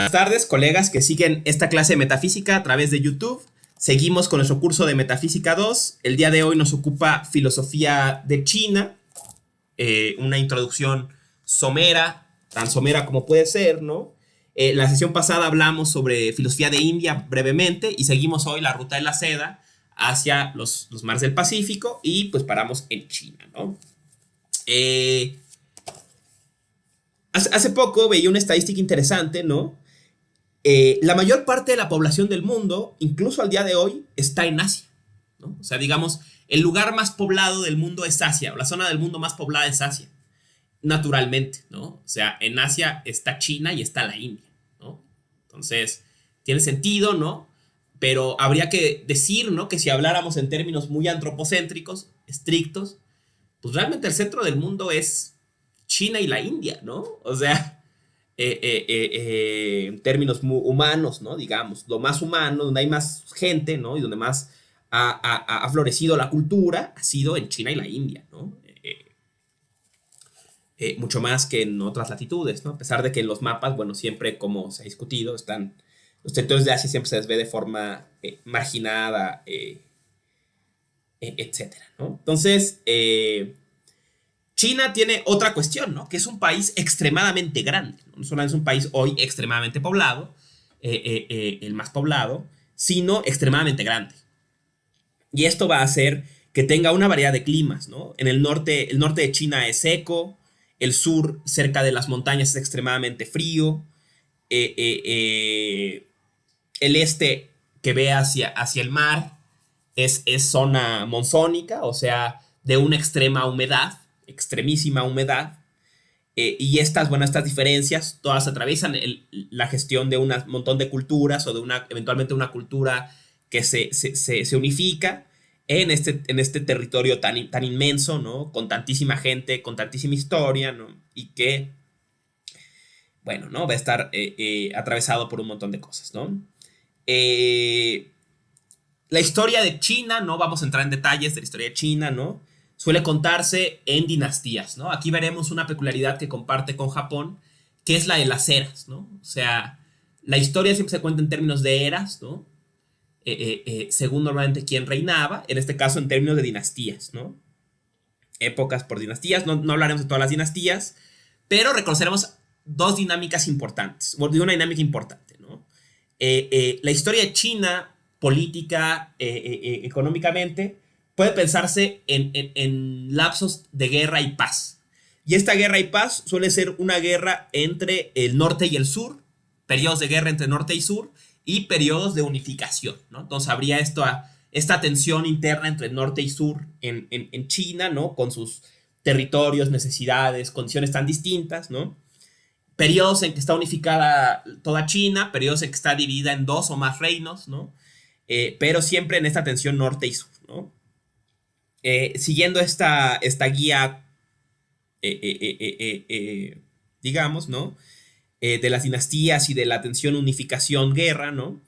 Buenas tardes, colegas que siguen esta clase de metafísica a través de YouTube. Seguimos con nuestro curso de Metafísica 2. El día de hoy nos ocupa filosofía de China, una introducción somera, tan somera como puede ser, ¿no? La sesión pasada hablamos sobre filosofía de India brevemente y seguimos hoy la ruta de la seda hacia los mares del Pacífico y pues paramos en China, ¿no? Hace poco veía una estadística interesante, ¿no? La mayor parte de la población del mundo, incluso al día de hoy, está en Asia, ¿no? O sea, digamos, el lugar más poblado del mundo es Asia, o la zona del mundo más poblada es Asia, naturalmente, ¿no? O sea, en Asia está China y está la India, ¿no? Entonces, tiene sentido, ¿no? Pero habría que decir, ¿no? Que si habláramos en términos muy antropocéntricos, estrictos, pues realmente el centro del mundo es China y la India, ¿no? O sea, en términos humanos, ¿no? Digamos, lo más humano, donde hay más gente, ¿no? Y donde más ha florecido la cultura, ha sido en China y la India, ¿no? Mucho más que en otras latitudes, ¿no? A pesar de que en los mapas, bueno, siempre, como se ha discutido, están los territorios de Asia siempre se les ve de forma marginada, etcétera, ¿no? Entonces, China tiene otra cuestión, ¿no? Que es un país extremadamente grande. No solo es un país hoy extremadamente poblado, el más poblado, sino extremadamente grande. Y esto va a hacer que tenga una variedad de climas, ¿no? El norte de China es seco, el sur, cerca de las montañas, es extremadamente frío, el este que ve hacia el mar es zona monzónica, o sea, de una extremísima humedad, y estas diferencias todas atraviesan la gestión de un montón de culturas o de eventualmente una cultura que se unifica en este territorio tan inmenso, ¿no? Con tantísima gente, con tantísima historia, ¿no? Y que, bueno, ¿no? Va a estar atravesado por un montón de cosas, ¿no? La historia de China, no vamos a entrar en detalles de la historia de China, ¿no? Suele contarse en dinastías, ¿no? Aquí veremos una peculiaridad que comparte con Japón, que es la de las eras, ¿no? O sea, la historia siempre se cuenta en términos de eras, ¿no? Según normalmente quién reinaba, en este caso en términos de dinastías, ¿no? Épocas por dinastías, no hablaremos de todas las dinastías, pero reconoceremos dos dinámicas importantes, o de una dinámica importante, ¿no? La historia de China, política, económicamente, puede pensarse en lapsos de guerra y paz. Y esta guerra y paz suele ser una guerra entre el norte y el sur, periodos de guerra entre norte y sur, y periodos de unificación, ¿no? Entonces habría esta tensión interna entre norte y sur en China, ¿no? Con sus territorios, necesidades, condiciones tan distintas, ¿no? Periodos en que está unificada toda China, periodos en que está dividida en dos o más reinos, ¿no? Pero siempre en esta tensión norte y sur, ¿no? Siguiendo esta guía, digamos, ¿no? De las dinastías y de la tensión unificación-guerra, ¿no?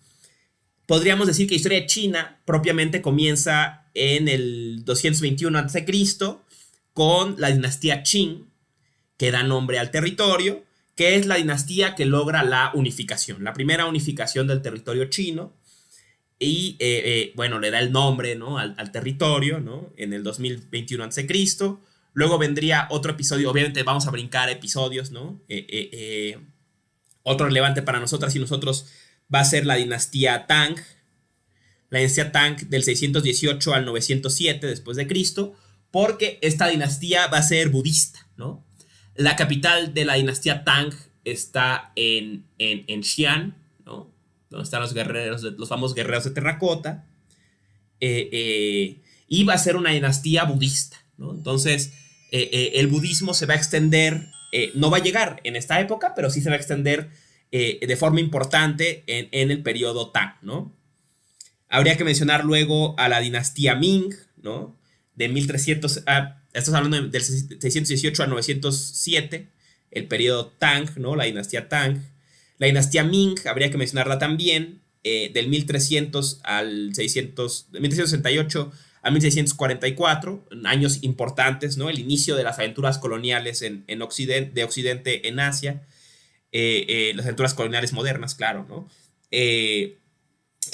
Podríamos decir que la historia de China propiamente comienza en el 221 a.C. con la dinastía Qing, que da nombre al territorio, que es la dinastía que logra la unificación, la primera unificación del territorio chino. Y bueno, le da el nombre, ¿no? al territorio, ¿no? En el 2021 a.C. Luego vendría otro episodio, obviamente vamos a brincar episodios, ¿no? Otro relevante para nosotras y nosotros va a ser la dinastía Tang. La dinastía Tang del 618 al 907 después de Cristo, porque esta dinastía va a ser budista, ¿no? La capital de la dinastía Tang está en Xi'an, ¿no? Donde están los famosos guerreros de terracota, y va a ser una dinastía budista, ¿no? Entonces, el budismo se va a extender, no va a llegar en esta época, pero sí se va a extender de forma importante en el periodo Tang, ¿no? Habría que mencionar luego a la dinastía Ming, ¿no? De 1300, estás hablando del 618 a 907, el periodo Tang, ¿no? La dinastía Tang. La dinastía Ming, habría que mencionarla también, del 1300 al 600, de 1368 a 1644, años importantes, ¿no? El inicio de las aventuras coloniales de Occidente en Asia. las aventuras coloniales modernas, claro, ¿no? Que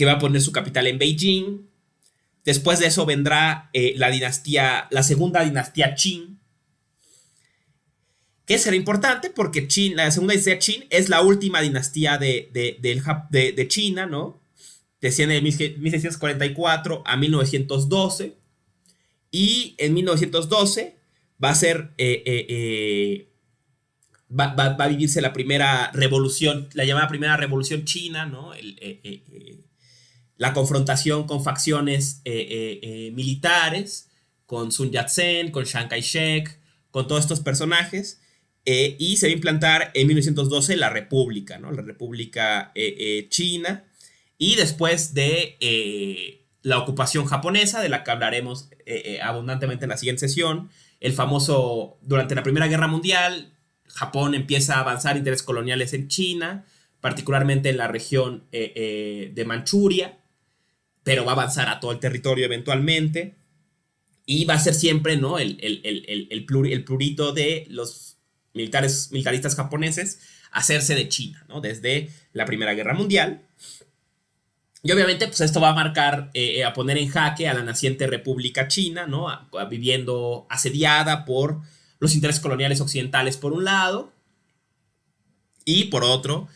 va a poner su capital en Beijing. Después de eso vendrá la segunda dinastía Qin, que será importante porque la segunda dinastía Qin es la última dinastía de China, ¿no? Desciende de 1644 a 1912. Y en 1912 va a ser va a vivirse la primera revolución, la llamada primera revolución china, ¿no? La confrontación con facciones militares, con Sun Yat-sen, con Chiang Kai-shek, con todos estos personajes, y se va a implantar en 1912 la República, ¿no? La República China, y después de la ocupación japonesa, de la que hablaremos abundantemente en la siguiente sesión, durante la Primera Guerra Mundial, Japón empieza a avanzar intereses coloniales en China, particularmente en la región de Manchuria, pero va a avanzar a todo el territorio eventualmente, y va a ser siempre, ¿no? el plurito de los militaristas japoneses hacerse de China, ¿no? Desde la Primera Guerra Mundial. Y obviamente, pues esto va a marcar, a poner en jaque a la naciente República China, ¿no? Viviendo asediada por los intereses coloniales occidentales por un lado, y por otro,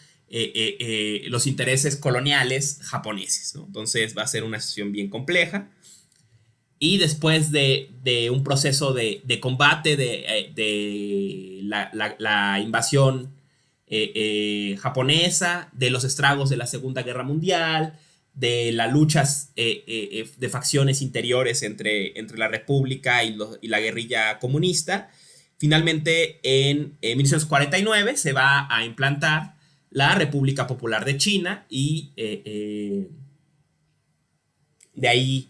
los intereses coloniales japoneses, ¿no? Entonces va a ser una situación bien compleja. Y después de un proceso de combate de la invasión japonesa, de los estragos de la Segunda Guerra Mundial, de las luchas de facciones interiores entre la República y la guerrilla comunista, finalmente en 1949 se va a implantar la República Popular de China, y de ahí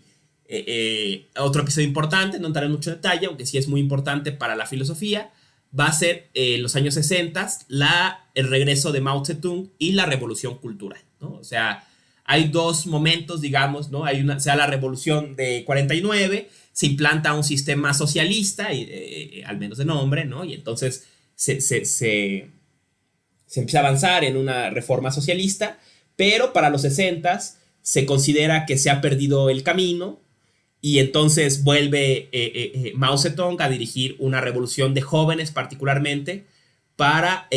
otro episodio importante, no entraré en mucho detalle, aunque sí es muy importante para la filosofía, va a ser en los años 60 el regreso de Mao Zedong y la revolución cultural, ¿no? O sea, hay dos momentos, digamos, ¿no? Se da la revolución de 49, se implanta un sistema socialista, al menos de nombre, ¿no? Y entonces se empieza a avanzar en una reforma socialista, pero para los 60 se considera que se ha perdido el camino, y entonces vuelve Mao Zedong a dirigir una revolución de jóvenes particularmente para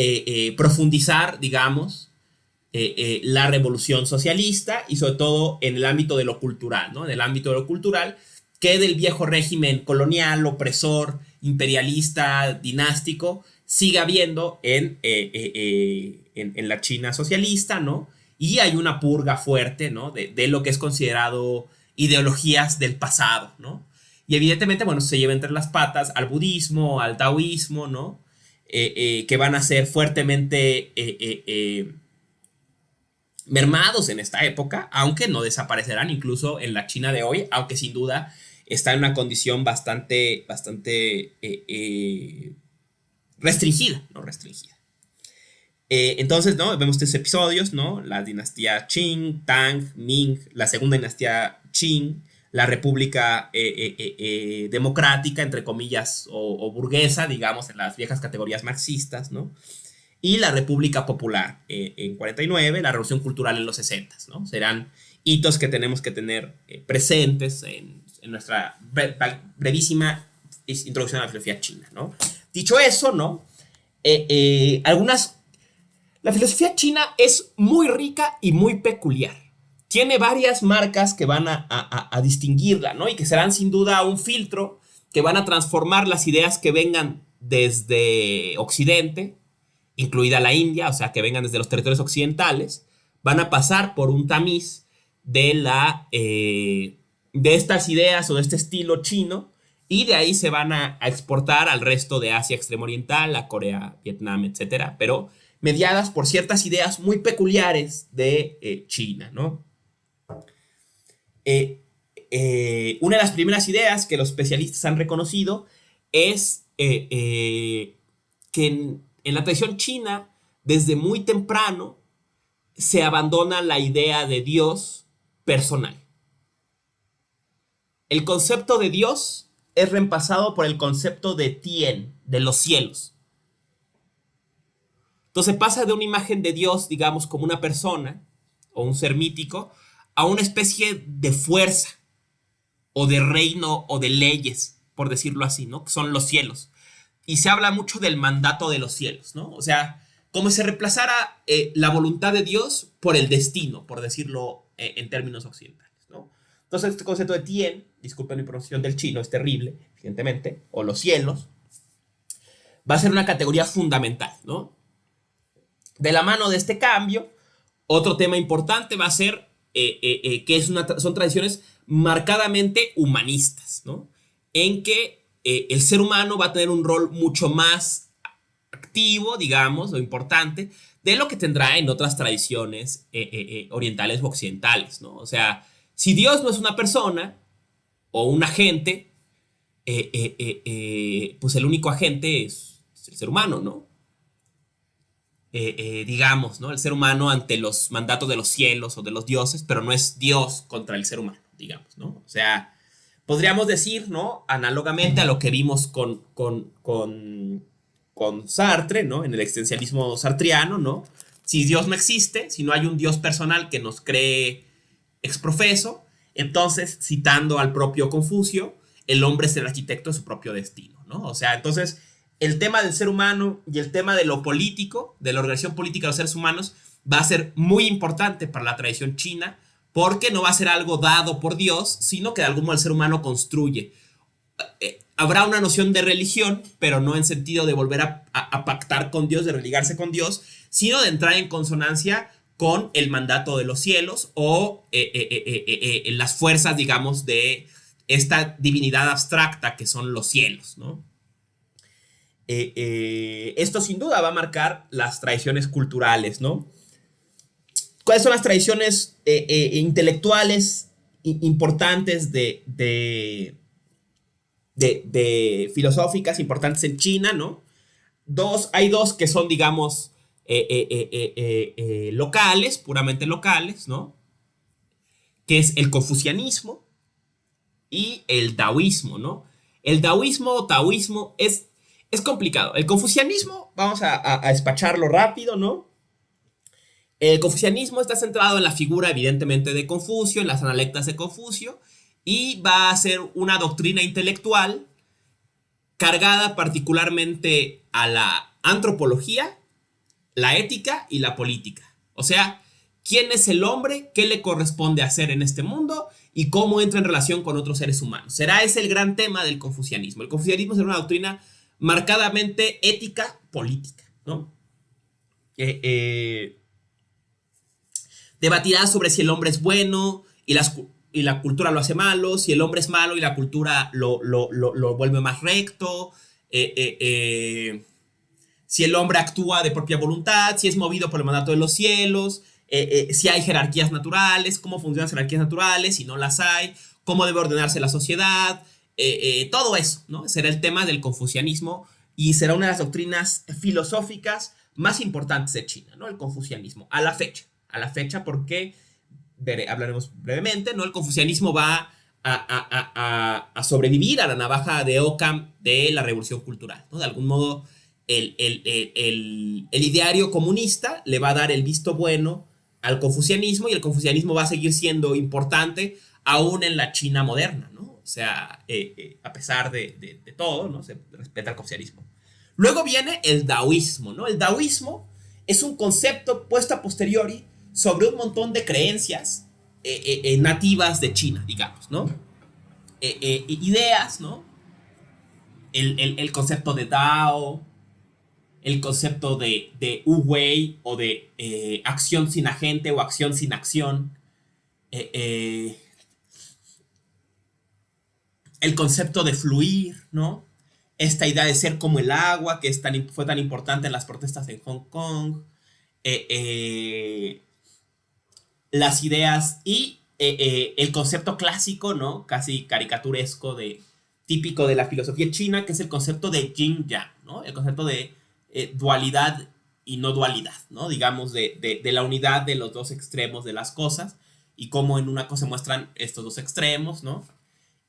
profundizar, digamos, la revolución socialista, y sobre todo en el ámbito de lo cultural, ¿no? En el ámbito de lo cultural, que del viejo régimen colonial, opresor, imperialista, dinástico, sigue habiendo en la China socialista, ¿no? Y hay una purga fuerte, ¿no? De lo que es considerado ideologías del pasado, ¿no? Y evidentemente, bueno, se lleva entre las patas al budismo, al taoísmo, ¿no? Que van a ser fuertemente mermados en esta época, aunque no desaparecerán incluso en la China de hoy, aunque sin duda está en una condición bastante restringida, ¿no? Restringida. Entonces, ¿no? Vemos tres episodios, ¿no? La dinastía Qing, Tang, Ming, la segunda dinastía Qing, la república democrática, entre comillas, o burguesa, digamos, en las viejas categorías marxistas, ¿no? Y la república popular en 49, la revolución cultural en los 60, ¿no? Serán hitos que tenemos que tener presentes en nuestra brevísima introducción a la filosofía china, ¿no? Dicho eso, ¿no? La filosofía china es muy rica y muy peculiar. Tiene varias marcas que van a distinguirla, ¿no? Y que serán sin duda un filtro que van a transformar las ideas que vengan desde Occidente, incluida la India, o sea, que vengan desde los territorios occidentales, van a pasar por un tamiz de estas ideas o de este estilo chino, y de ahí se van a exportar al resto de Asia Extremo Oriental, a Corea, Vietnam, etcétera, pero mediadas por ciertas ideas muy peculiares de China, ¿no? Una de las primeras ideas que los especialistas han reconocido es que en la tradición china, desde muy temprano, se abandona la idea de Dios personal. El concepto de Dios es reemplazado por el concepto de Tien, de los cielos. Entonces pasa de una imagen de Dios, digamos, como una persona o un ser mítico, a una especie de fuerza o de reino o de leyes, por decirlo así, ¿no? Que son los cielos. Y se habla mucho del mandato de los cielos, ¿no? O sea, como si se reemplazara la voluntad de Dios por el destino, por decirlo en términos occidentales, ¿no? Entonces este concepto de Tien, disculpen mi pronunciación del chino, es terrible, evidentemente, o los cielos, va a ser una categoría fundamental, ¿no? De la mano de este cambio, otro tema importante va a ser que son tradiciones marcadamente humanistas, ¿no? En que el ser humano va a tener un rol mucho más activo, digamos, o importante, de lo que tendrá en otras tradiciones orientales o occidentales, ¿no? O sea, si Dios no es una persona o un agente, pues el único agente es el ser humano, ¿no? Digamos, ¿no? El ser humano ante los mandatos de los cielos o de los dioses, pero no es Dios contra el ser humano, digamos, ¿no? O sea, podríamos decir, ¿no? Análogamente a lo que vimos con Sartre, ¿no? En el existencialismo sartriano, ¿no? Si Dios no existe, si no hay un Dios personal que nos cree exprofeso, entonces, citando al propio Confucio, el hombre es el arquitecto de su propio destino, ¿no? O sea, entonces, el tema del ser humano y el tema de lo político, de la organización política de los seres humanos, va a ser muy importante para la tradición china, porque no va a ser algo dado por Dios, sino que de algún modo el ser humano construye. Habrá una noción de religión, pero no en sentido de volver a pactar con Dios, de religarse con Dios, sino de entrar en consonancia con el mandato de los cielos o las fuerzas, digamos, de esta divinidad abstracta que son los cielos, ¿no? Esto sin duda va a marcar las tradiciones culturales, ¿no? ¿Cuáles son las tradiciones intelectuales importantes de filosóficas importantes en China, ¿no? Hay dos que son, digamos, locales, puramente locales, ¿no? Que es el confucianismo y el taoísmo, ¿no? El taoísmo o taoísmo es complicado. El confucianismo, vamos a despacharlo rápido, ¿no? El confucianismo está centrado en la figura, evidentemente, de Confucio, en las analectas de Confucio, y va a ser una doctrina intelectual cargada particularmente a la antropología, la ética y la política. O sea, ¿quién es el hombre? ¿Qué le corresponde hacer en este mundo? ¿Y cómo entra en relación con otros seres humanos? Será ese el gran tema del confucianismo. El confucianismo será una doctrina marcadamente ética política, ¿no? Debatirá sobre si el hombre es bueno y la cultura lo hace malo, si el hombre es malo y la cultura lo vuelve más recto, si el hombre actúa de propia voluntad, si es movido por el mandato de los cielos, si hay jerarquías naturales, cómo funcionan las jerarquías naturales, si no las hay, cómo debe ordenarse la sociedad, todo eso, ¿no? Será el tema del confucianismo y será una de las doctrinas filosóficas más importantes de China, ¿no? El confucianismo, a la fecha porque hablaremos brevemente, ¿no? El confucianismo va a sobrevivir a la navaja de Occam de la revolución cultural, ¿no? De algún modo el ideario comunista le va a dar el visto bueno al confucianismo y el confucianismo va a seguir siendo importante aún en la China moderna, ¿no? O sea, a pesar de todo, ¿no? Se respeta el confucianismo. Luego viene el daoísmo, ¿no? El daoísmo es un concepto puesto a posteriori sobre un montón de creencias nativas de China, digamos, ¿no? Ideas, ¿no? El concepto de Dao, el concepto de Wu Wei o de acción sin agente o acción sin acción, el concepto de fluir, ¿no? Esta idea de ser como el agua que fue tan importante en las protestas en Hong Kong, las ideas y el concepto clásico, ¿no? Casi caricaturesco, típico de la filosofía china, que es el concepto de yin-yang, ¿no? El concepto de dualidad y no dualidad, ¿no? Digamos, de la unidad de los dos extremos de las cosas y cómo en una cosa muestran estos dos extremos, ¿no?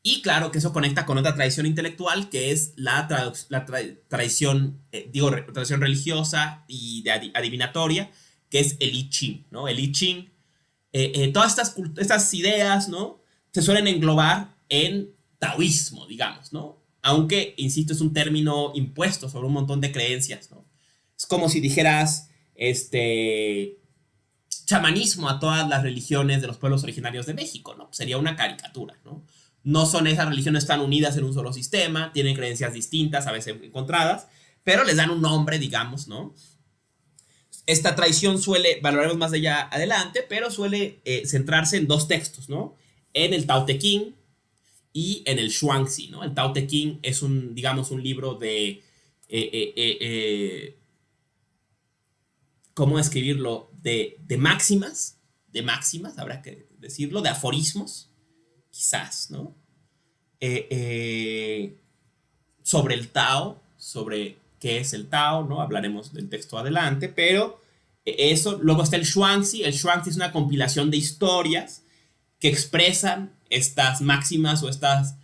Y claro que eso conecta con otra tradición intelectual que es tradición, tradición religiosa y de adivinatoria, que es el I Ching, ¿no? El I Ching, todas estas ideas, ¿no? Se suelen englobar en taoísmo, digamos, ¿no? Aunque, insisto, es un término impuesto sobre un montón de creencias, ¿no? Es como si dijeras, chamanismo a todas las religiones de los pueblos originarios de México, ¿no? Sería una caricatura, ¿no? No son esas religiones tan unidas en un solo sistema, tienen creencias distintas, a veces encontradas, pero les dan un nombre, digamos, ¿no? Esta tradición suele, valoraremos más de ella adelante, pero suele centrarse en dos textos, ¿no? En el Tao Te Ching y en el Xuanzi, ¿no? El Tao Te Ching es un, digamos, un libro de, ¿cómo escribirlo? De máximas, habrá que decirlo, de aforismos, quizás, ¿no? Sobre el Tao, sobre qué es el Tao, ¿no? Hablaremos del texto adelante, pero eso, luego está el Xuanzi. El Xuanzi es una compilación de historias que expresan estas máximas o estas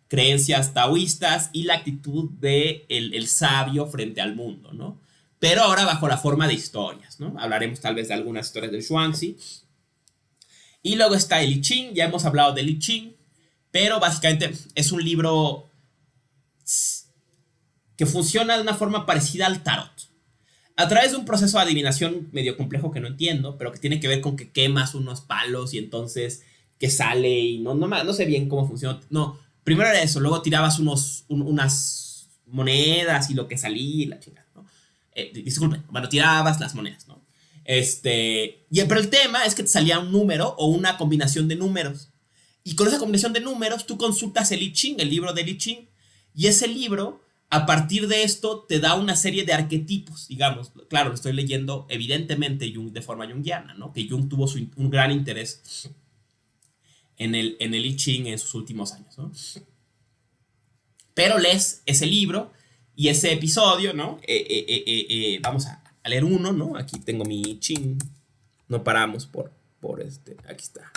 creencias taoístas y la actitud de el sabio frente al mundo, ¿no? Pero ahora bajo la forma de historias, ¿no? Hablaremos tal vez de algunas historias del Xuanzi. Y luego está el I Ching, ya hemos hablado del I Ching, pero básicamente es un libro que funciona de una forma parecida al tarot. A través de un proceso de adivinación medio complejo que no entiendo, pero que tiene que ver con que quemas unos palos y entonces que sale y no sé bien cómo funciona. No, primero era eso, luego tirabas unas monedas y lo que salía y la chingada, ¿no? Disculpen, bueno, tirabas las monedas, ¿no? Pero el tema es que te salía un número o una combinación de números. Y con esa combinación de números tú consultas el I Ching, el libro del I Ching, y ese libro, a partir de esto, te da una serie de arquetipos, digamos. Claro, lo estoy leyendo evidentemente Jung, de forma junguiana, ¿no? Que Jung tuvo un gran interés en el I Ching en sus últimos años, ¿no? Pero lees ese libro y ese episodio, ¿no? Vamos a leer uno, ¿no? Aquí tengo mi I Ching. No paramos por aquí está.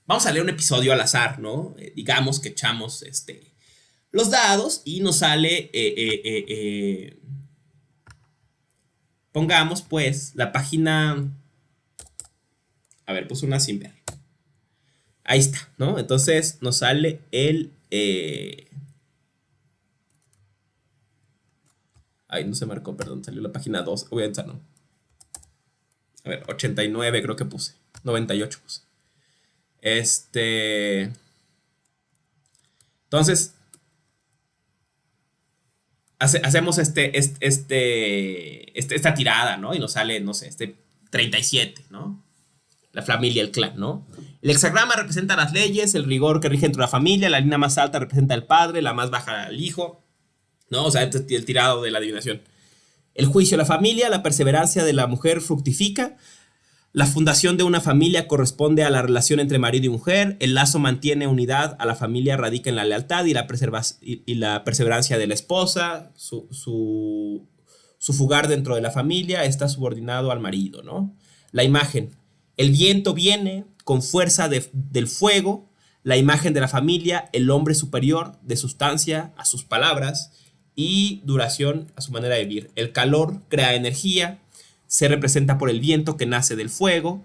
Vamos a leer un episodio al azar, ¿no? Digamos que echamos los dados y nos sale, pongamos pues la página, a ver, puse una sin ver. Ahí está, ¿no? Entonces nos sale ay, no se marcó, perdón, salió la página 2, voy a entrar, ¿no? A ver, 89 creo que puse, 98 puse. Entonces hacemos esta tirada, ¿no? Y nos sale, no sé, 37, ¿no? La familia, el clan, ¿no? El hexagrama representa las leyes, el rigor que rige dentro de la familia, la línea más alta representa al padre, la más baja al hijo, ¿no? O sea, este es el tirado de la adivinación. El juicio de la familia, la perseverancia de la mujer fructifica. La fundación de una familia corresponde a la relación entre marido y mujer. El lazo mantiene unidad a la familia, radica en la lealtad y la perseverancia de la esposa. Su fugar dentro de la familia está subordinado al marido, ¿no? La imagen. El viento viene con fuerza del fuego. La imagen de la familia, el hombre superior de sustancia a sus palabras y duración a su manera de vivir. El calor crea energía. Se representa por el viento que nace del fuego,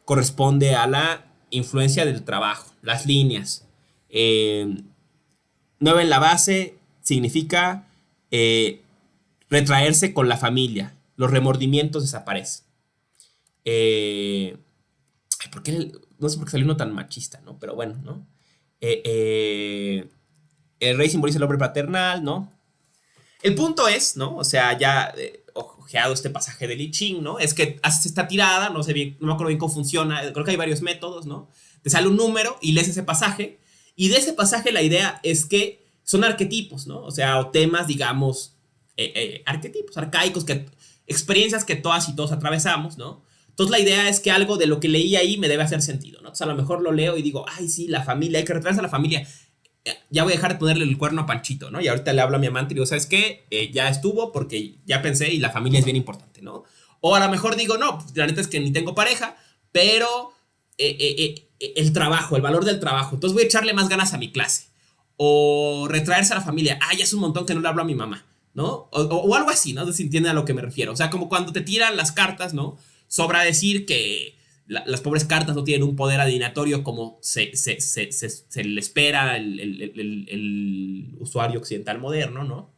corresponde a la influencia del trabajo, las líneas. 9 en la base significa retraerse con la familia, los remordimientos desaparecen. ¿Por qué? No sé por qué salió uno tan machista, ¿no? Pero bueno, ¿no? El rey simboliza el hombre paternal, ¿no? El punto es, ¿no? O sea, ya ojeado este pasaje del I Ching, ¿no? Es que haces esta tirada, no sé bien, no me acuerdo bien cómo funciona, creo que hay varios métodos, ¿no? Te sale un número y lees ese pasaje, y de ese pasaje la idea es que son arquetipos, ¿no? O sea, o temas, digamos, arquetipos, arcaicos, experiencias que todas y todos atravesamos, ¿no? Entonces la idea es que algo de lo que leí ahí me debe hacer sentido, ¿no? Entonces a lo mejor lo leo y digo, ay, sí, la familia, hay que retraerse a la familia. Ya voy a dejar de ponerle el cuerno a Panchito, ¿no? Y ahorita le hablo a mi amante y digo, ¿sabes qué? Ya estuvo porque ya pensé y la familia es bien importante, ¿no? O a lo mejor digo, no, pues, la neta es que ni tengo pareja, pero el trabajo, el valor del trabajo. Entonces voy a echarle más ganas a mi clase. O retraerse a la familia. Ah, ya es un montón que no le hablo a mi mamá, ¿no? O algo así, ¿no? Si entienden a lo que me refiero. O sea, como cuando te tiran las cartas, ¿no? Sobra decir que las pobres cartas no tienen un poder adivinatorio como se le espera el usuario occidental moderno, ¿no?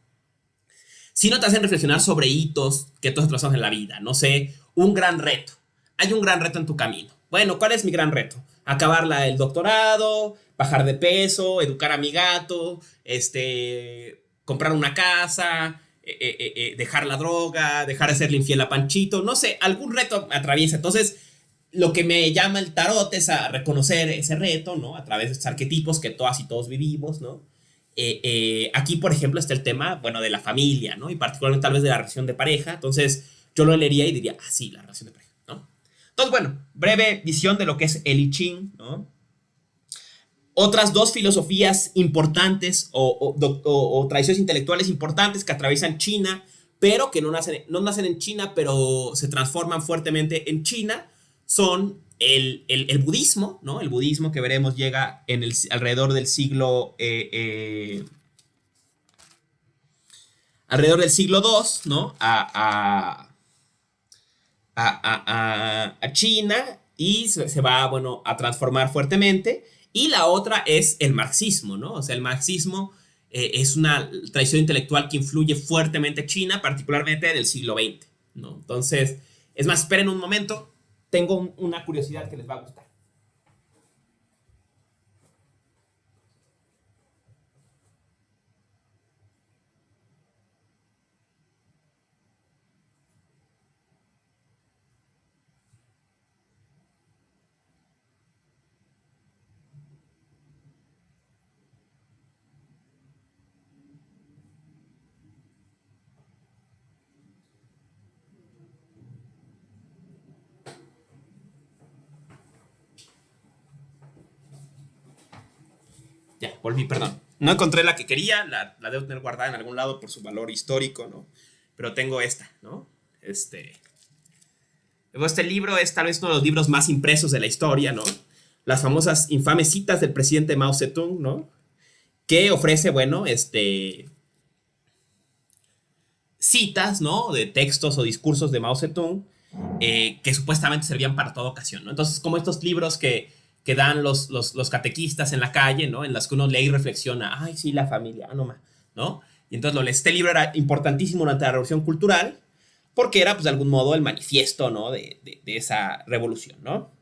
Sino te hacen reflexionar sobre hitos que todos trazamos en la vida. No sé, un gran reto. Hay un gran reto en tu camino. Bueno, ¿cuál es mi gran reto? Acabar el doctorado, bajar de peso, educar a mi gato, comprar una casa, dejar la droga, dejar de serle infiel a Panchito, no sé, algún reto me atraviesa. Entonces, lo que me llama el tarot es a reconocer ese reto, ¿no? A través de estos arquetipos que todas y todos vivimos, ¿no? Aquí, por ejemplo, está el tema, bueno, de la familia, ¿no? Y particularmente tal vez de la relación de pareja. Entonces, yo lo leería y diría, ah, sí, la relación de pareja, ¿no? Entonces, bueno, breve visión de lo que es el I Ching, ¿no? Otras dos filosofías importantes o tradiciones intelectuales importantes que atraviesan China, pero que no nacen en China, pero se transforman fuertemente en China, son el budismo, ¿no? El budismo que veremos llega alrededor del alrededor del siglo II, ¿no? A China y se va, bueno, a transformar fuertemente. Y la otra es el marxismo, ¿no? O sea, el marxismo es una tradición intelectual que influye fuertemente en China, particularmente del siglo XX, ¿no? Entonces, es más, esperen un momento, tengo una curiosidad que les va a gustar. Ya, volví, perdón. No encontré la que quería, la debo tener guardada en algún lado por su valor histórico, ¿no? Pero tengo esta, ¿no? Este libro es tal vez uno de los libros más impresos de la historia, ¿no? Las famosas infames citas del presidente Mao Zedong, ¿no? Que ofrece, bueno, citas, ¿no? De textos o discursos de Mao Zedong que supuestamente servían para toda ocasión, ¿no? Entonces, como estos libros que dan los catequistas en la calle, ¿no? En las que uno lee y reflexiona, ay, sí, la familia, no más, ¿no? Y entonces lo lee. Este libro era importantísimo durante la Revolución Cultural porque era, pues, de algún modo el manifiesto, ¿no? De esa revolución, ¿no?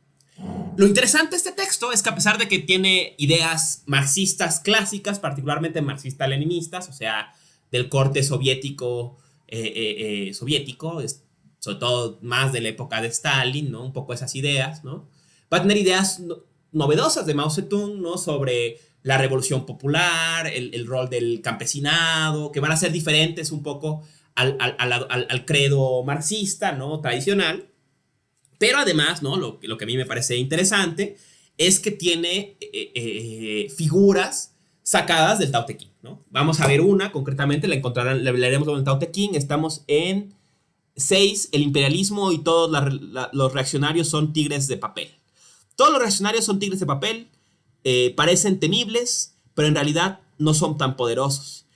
Lo interesante de este texto es que a pesar de que tiene ideas marxistas clásicas, particularmente marxista-leninistas, o sea, del corte soviético, sobre todo más de la época de Stalin, ¿no? Un poco esas ideas, ¿no? Va a tener ideas novedosas de Mao Zedong, ¿no? Sobre la revolución popular, el rol del campesinado, que van a ser diferentes un poco al credo marxista, ¿no? Tradicional. Pero además, ¿no? Lo que a mí me parece interesante es que tiene figuras sacadas del Tao Te Ching, ¿no? Vamos a ver una, concretamente, la encontrarán, la leeremos en el Tao Te Ching. Estamos en 6, el imperialismo y todos los reaccionarios son tigres de papel. Todos los reaccionarios son tigres de papel, parecen temibles, pero en realidad no son tan poderosos.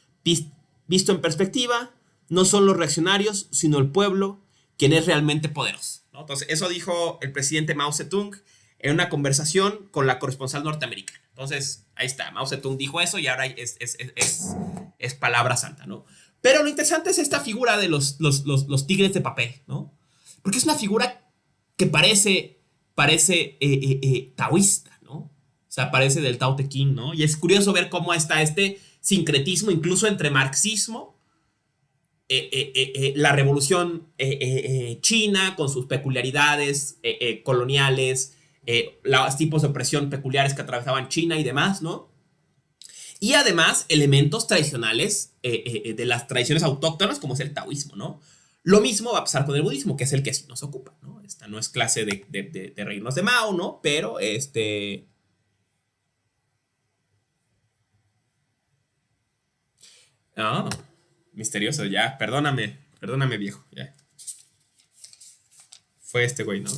Visto en perspectiva, no son los reaccionarios, sino el pueblo quien es realmente poderoso, ¿no? Entonces, eso dijo el presidente Mao Zedong en una conversación con la corresponsal norteamericana. Entonces, ahí está, Mao Zedong dijo eso y ahora es palabra santa, ¿no? Pero lo interesante es esta figura de los tigres de papel, ¿no? Porque es una figura que parece taoísta, ¿no? O sea, parece del Tao Te Ching, ¿no? Y es curioso ver cómo está este sincretismo incluso entre marxismo, la revolución china con sus peculiaridades coloniales, los tipos de opresión peculiares que atravesaban China y demás, ¿no? Y además elementos tradicionales de las tradiciones autóctonas como es el taoísmo, ¿no? Lo mismo va a pasar con el budismo, que es el que sí nos ocupa, ¿no? Esta no es clase de reírnos de Mao, ¿no? Pero Ah, misterioso, ya. Perdóname, viejo. Ya. Fue este güey, ¿no?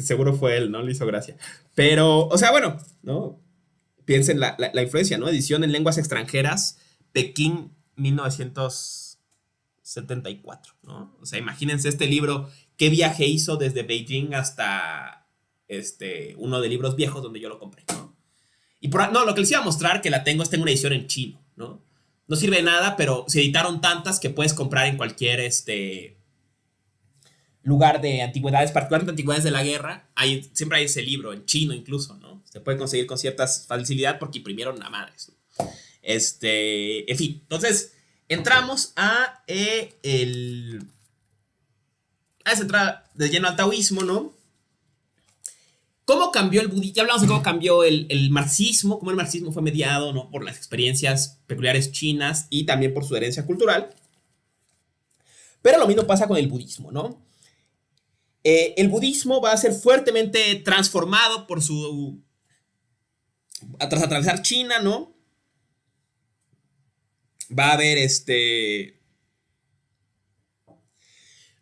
Seguro fue él, ¿no? Le hizo gracia. Pero, o sea, bueno, ¿no? Piensen la influencia, ¿no? Edición en lenguas extranjeras, Pekín, 1974, ¿no? O sea, imagínense este libro, qué viaje hizo desde Beijing hasta uno de libros viejos donde yo lo compré, ¿no? No, lo que les iba a mostrar, que tengo una edición en chino, ¿no? No sirve de nada, pero se editaron tantas que puedes comprar en cualquier lugar de antigüedades, particularmente antigüedades de la guerra. Siempre hay ese libro, en chino incluso, ¿no? Se puede conseguir con cierta facilidad porque imprimieron a madres, ¿no? En fin, entonces entramos a entrar de lleno al taoísmo, ¿no? ¿Cómo cambió el budismo? Ya hablamos de cómo cambió el marxismo, cómo el marxismo fue mediado, ¿no? Por las experiencias peculiares chinas y también por su herencia cultural. Pero lo mismo pasa con el budismo, ¿no? El budismo va a ser fuertemente transformado tras atravesar China, ¿no? Va a haber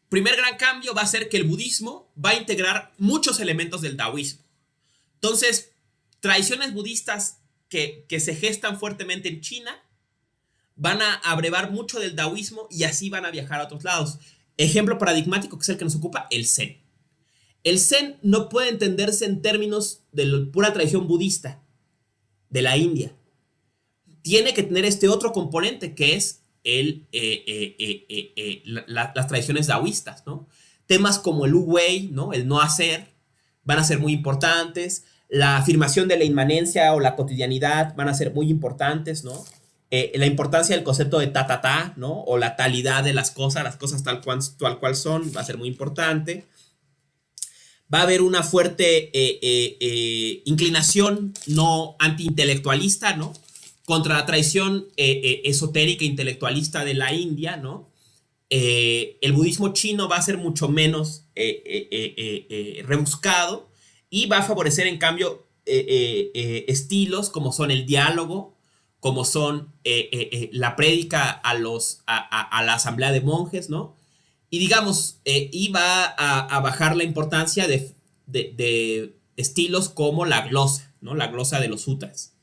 primer gran cambio va a ser que el budismo va a integrar muchos elementos del taoísmo. Entonces, tradiciones budistas que se gestan fuertemente en China van a abrevar mucho del taoísmo y así van a viajar a otros lados. Ejemplo paradigmático, que es el que nos ocupa, el Zen. El Zen no puede entenderse en términos de la pura tradición budista de la India. Tiene que tener este otro componente que es las tradiciones taoístas, ¿no? Temas como el Wu Wei, ¿no? El no hacer, van a ser muy importantes. La afirmación de la inmanencia o la cotidianidad van a ser muy importantes, ¿no? La importancia del concepto de ta, ¿no? O la talidad de las cosas tal cual son, va a ser muy importante. Va a haber una fuerte inclinación no antiintelectualista, ¿no? Contra la tradición esotérica intelectualista de la India, ¿no? El budismo chino va a ser mucho menos rebuscado y va a favorecer, en cambio, estilos como son el diálogo, como son la prédica a la asamblea de monjes, ¿no? Y digamos, y va a bajar la importancia de estilos como la glosa, ¿no? La glosa de los sutras.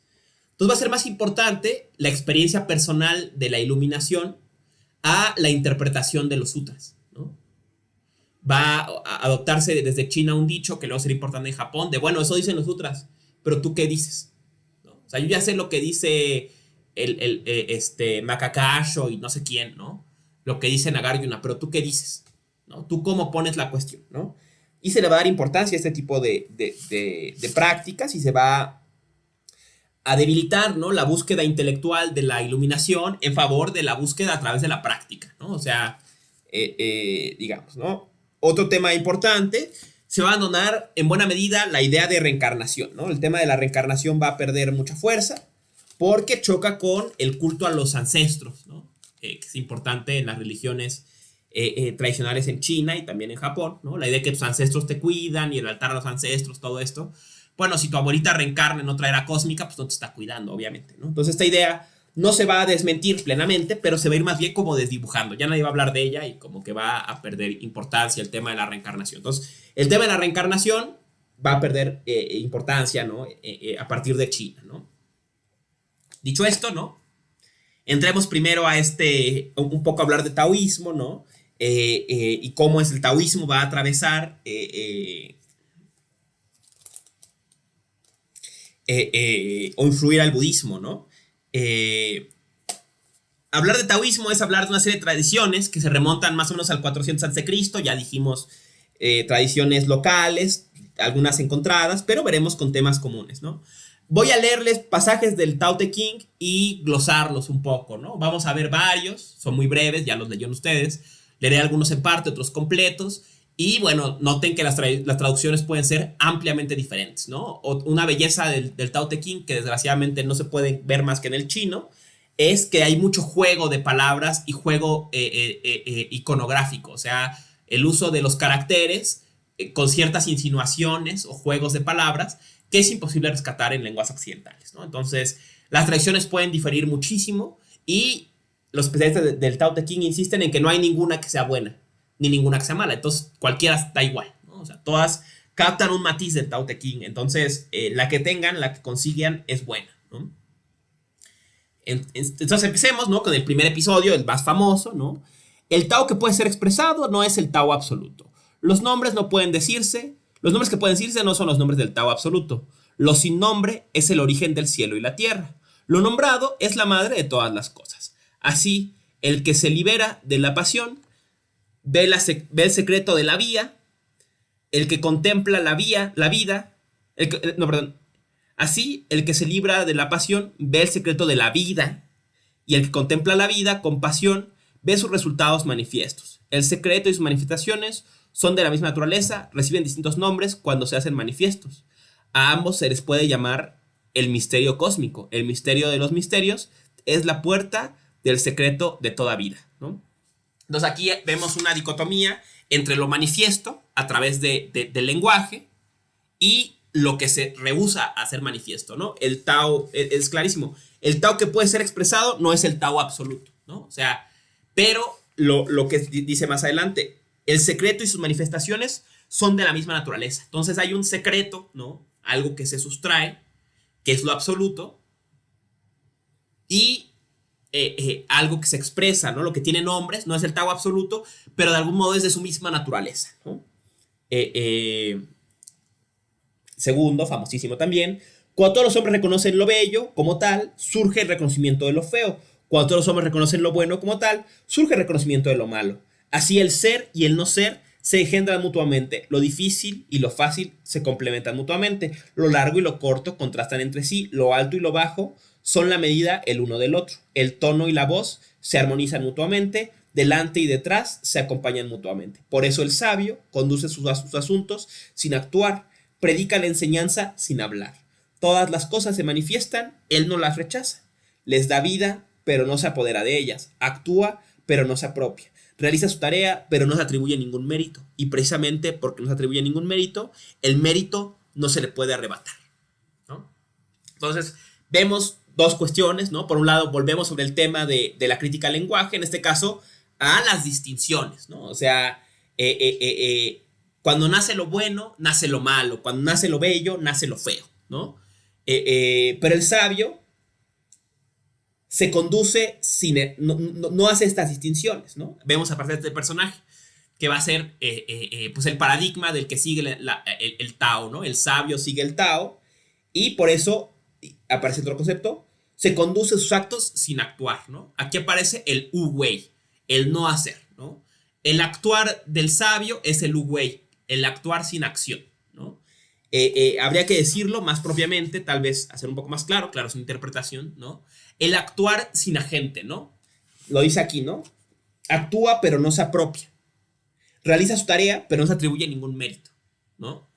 Entonces va a ser más importante la experiencia personal de la iluminación a la interpretación de los sutras, ¿no? Va a adoptarse desde China un dicho que luego será importante en Japón, de bueno, eso dicen los sutras, pero ¿tú qué dices? ¿No? O sea, yo ya sé lo que dice Makakasho y no sé quién, ¿no? Lo que dice Nagarjuna, pero ¿tú qué dices? ¿No? ¿Tú cómo pones la cuestión? ¿No? Y se le va a dar importancia a este tipo de prácticas y se va a debilitar, ¿no? La búsqueda intelectual de la iluminación en favor de la búsqueda a través de la práctica, ¿no? O sea, digamos, ¿no? Otro tema importante, se va a abandonar en buena medida la idea de reencarnación, ¿no? El tema de la reencarnación va a perder mucha fuerza porque choca con el culto a los ancestros, ¿no? Que es importante en las religiones tradicionales en China y también en Japón, ¿no? La idea de que tus ancestros te cuidan y el altar a los ancestros, todo esto. Bueno, si tu abuelita reencarna en otra era cósmica, pues no te está cuidando, obviamente, ¿no? Entonces esta idea no se va a desmentir plenamente, pero se va a ir más bien como desdibujando. Ya nadie va a hablar de ella y como que va a perder importancia el tema de la reencarnación. Entonces, el tema de la reencarnación va a perder importancia, ¿no? A partir de China, ¿no? Dicho esto, ¿no? Entremos primero a un poco a hablar de taoísmo, ¿no? Y cómo es el taoísmo va a atravesar o influir al budismo, ¿no? Hablar de taoísmo es hablar de una serie de tradiciones que se remontan más o menos al 400 a.C., ya dijimos tradiciones locales, algunas encontradas, pero veremos con temas comunes, ¿no? Voy a leerles pasajes del Tao Te Ching y glosarlos un poco, ¿no? Vamos a ver varios, son muy breves, ya los leyeron ustedes, leeré algunos en parte, otros completos, y bueno, noten que las traducciones pueden ser ampliamente diferentes, ¿no? Una belleza del Tao Te Ching, que desgraciadamente no se puede ver más que en el chino, es que hay mucho juego de palabras y juego iconográfico, o sea, el uso de los caracteres con ciertas insinuaciones o juegos de palabras que es imposible rescatar en lenguas occidentales, ¿no? Entonces, las tradiciones pueden diferir muchísimo y los especialistas del Tao Te Ching insisten en que no hay ninguna que sea buena, ni ninguna que sea mala. Entonces, cualquiera da igual, ¿no? O sea, todas captan un matiz del Tao Te Ching. Entonces, la que tengan, la que consigan, es buena, ¿no? Entonces empecemos, ¿no? Con el primer episodio, el más famoso, ¿no? El Tao que puede ser expresado no es el Tao absoluto. Los nombres no pueden decirse, los nombres que pueden decirse no son los nombres del Tao absoluto. Lo sin nombre es el origen del cielo y la tierra. Lo nombrado es la madre de todas las cosas. Así, el que se libera de la pasión ve el secreto de la vía, el que contempla la vida, Así, el que se libra de la pasión ve el secreto de la vida, y el que contempla la vida con pasión ve sus resultados manifiestos. El secreto y sus manifestaciones son de la misma naturaleza, reciben distintos nombres cuando se hacen manifiestos. A ambos se les puede llamar el misterio cósmico. El misterio de los misterios es la puerta del secreto de toda vida, ¿no? Entonces aquí vemos una dicotomía entre lo manifiesto a través del lenguaje y lo que se rehúsa a ser manifiesto, ¿no? El Tao es clarísimo. El Tao que puede ser expresado no es el Tao absoluto, ¿no? O sea, pero lo que dice más adelante, el secreto y sus manifestaciones son de la misma naturaleza. Entonces hay un secreto, ¿no? Algo que se sustrae, que es lo absoluto, y algo que se expresa, ¿no? Lo que tiene nombres, no es el Tao absoluto, pero de algún modo es de su misma naturaleza, ¿no? Segundo, famosísimo también, cuando todos los hombres reconocen lo bello como tal, surge el reconocimiento de lo feo. Cuando todos los hombres reconocen lo bueno como tal, surge el reconocimiento de lo malo. Así el ser y el no ser se engendran mutuamente. Lo difícil y lo fácil se complementan mutuamente. Lo largo y lo corto contrastan entre sí. Lo alto y lo bajo son la medida el uno del otro. El tono y la voz se armonizan mutuamente. Delante y detrás se acompañan mutuamente. Por eso el sabio conduce sus asuntos sin actuar. Predica la enseñanza sin hablar. Todas las cosas se manifiestan, él no las rechaza. Les da vida, pero no se apodera de ellas. Actúa, pero no se apropia. Realiza su tarea, pero no se atribuye ningún mérito. Y precisamente porque no se atribuye ningún mérito, el mérito no se le puede arrebatar, ¿no? Entonces, vemos dos cuestiones, ¿no? Por un lado, volvemos sobre el tema de la crítica al lenguaje, en este caso, a las distinciones, ¿no? O sea, cuando nace lo bueno, nace lo malo. Cuando nace lo bello, nace lo feo, ¿no? Pero el sabio se conduce no hace estas distinciones, ¿no? Vemos a partir de este personaje que va a ser pues el paradigma del que sigue el Tao, ¿no? El sabio sigue el Tao y por eso aparece otro concepto, se conduce sus actos sin actuar, ¿no? Aquí aparece el Wu Wei, el no hacer, ¿no? El actuar del sabio es el Wu Wei, el actuar sin acción, ¿no? Habría que decirlo más propiamente, tal vez hacer un poco más claro, es una interpretación, ¿no? El actuar sin agente, ¿no? Lo dice aquí, ¿no? Actúa pero no se apropia. Realiza su tarea pero no se atribuye ningún mérito, ¿no?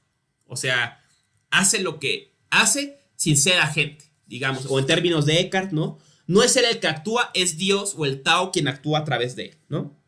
O sea, hace lo que hace sin ser agente, digamos, o en términos de Eckhart, ¿no? No es él el que actúa, es Dios o el Tao quien actúa a través de él, ¿no?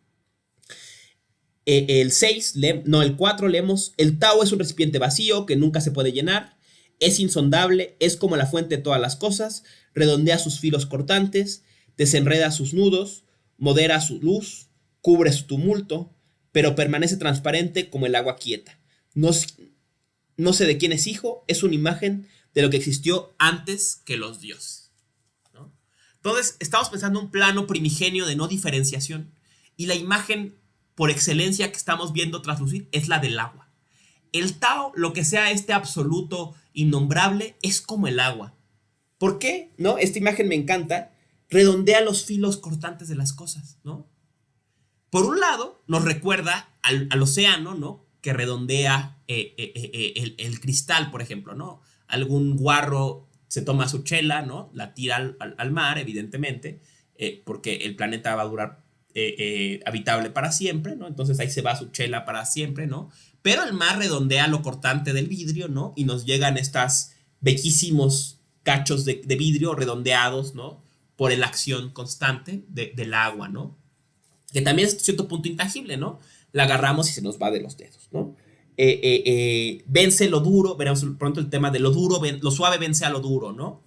El 4 leemos, el Tao es un recipiente vacío que nunca se puede llenar, es insondable, es como la fuente de todas las cosas, redondea sus filos cortantes, desenreda sus nudos, modera su luz, cubre su tumulto, pero permanece transparente como el agua quieta. No sé de quién es hijo, es una imagen de lo que existió antes que los dioses, ¿no? Entonces, estamos pensando en un plano primigenio de no diferenciación, y la imagen por excelencia que estamos viendo traslucir es la del agua. El Tao, lo que sea este absoluto innombrable, es como el agua. ¿Por qué? ¿No? Esta imagen me encanta. Redondea los filos cortantes de las cosas, ¿no? Por un lado, nos recuerda al océano, ¿no? Que redondea el cristal, por ejemplo, ¿no? Algún guarro se toma su chela, ¿no? La tira al mar, evidentemente, porque el planeta va a durar habitable para siempre, ¿no? Entonces ahí se va su chela para siempre, ¿no? Pero el mar redondea lo cortante del vidrio, ¿no? Y nos llegan estas bellísimos cachos de vidrio redondeados, ¿no? Por la acción constante del agua, ¿no? Que también es cierto punto intangible, ¿no? La agarramos y se nos va de los dedos, ¿no? Vence lo duro, veremos pronto el tema de lo duro, lo suave vence a lo duro, ¿no?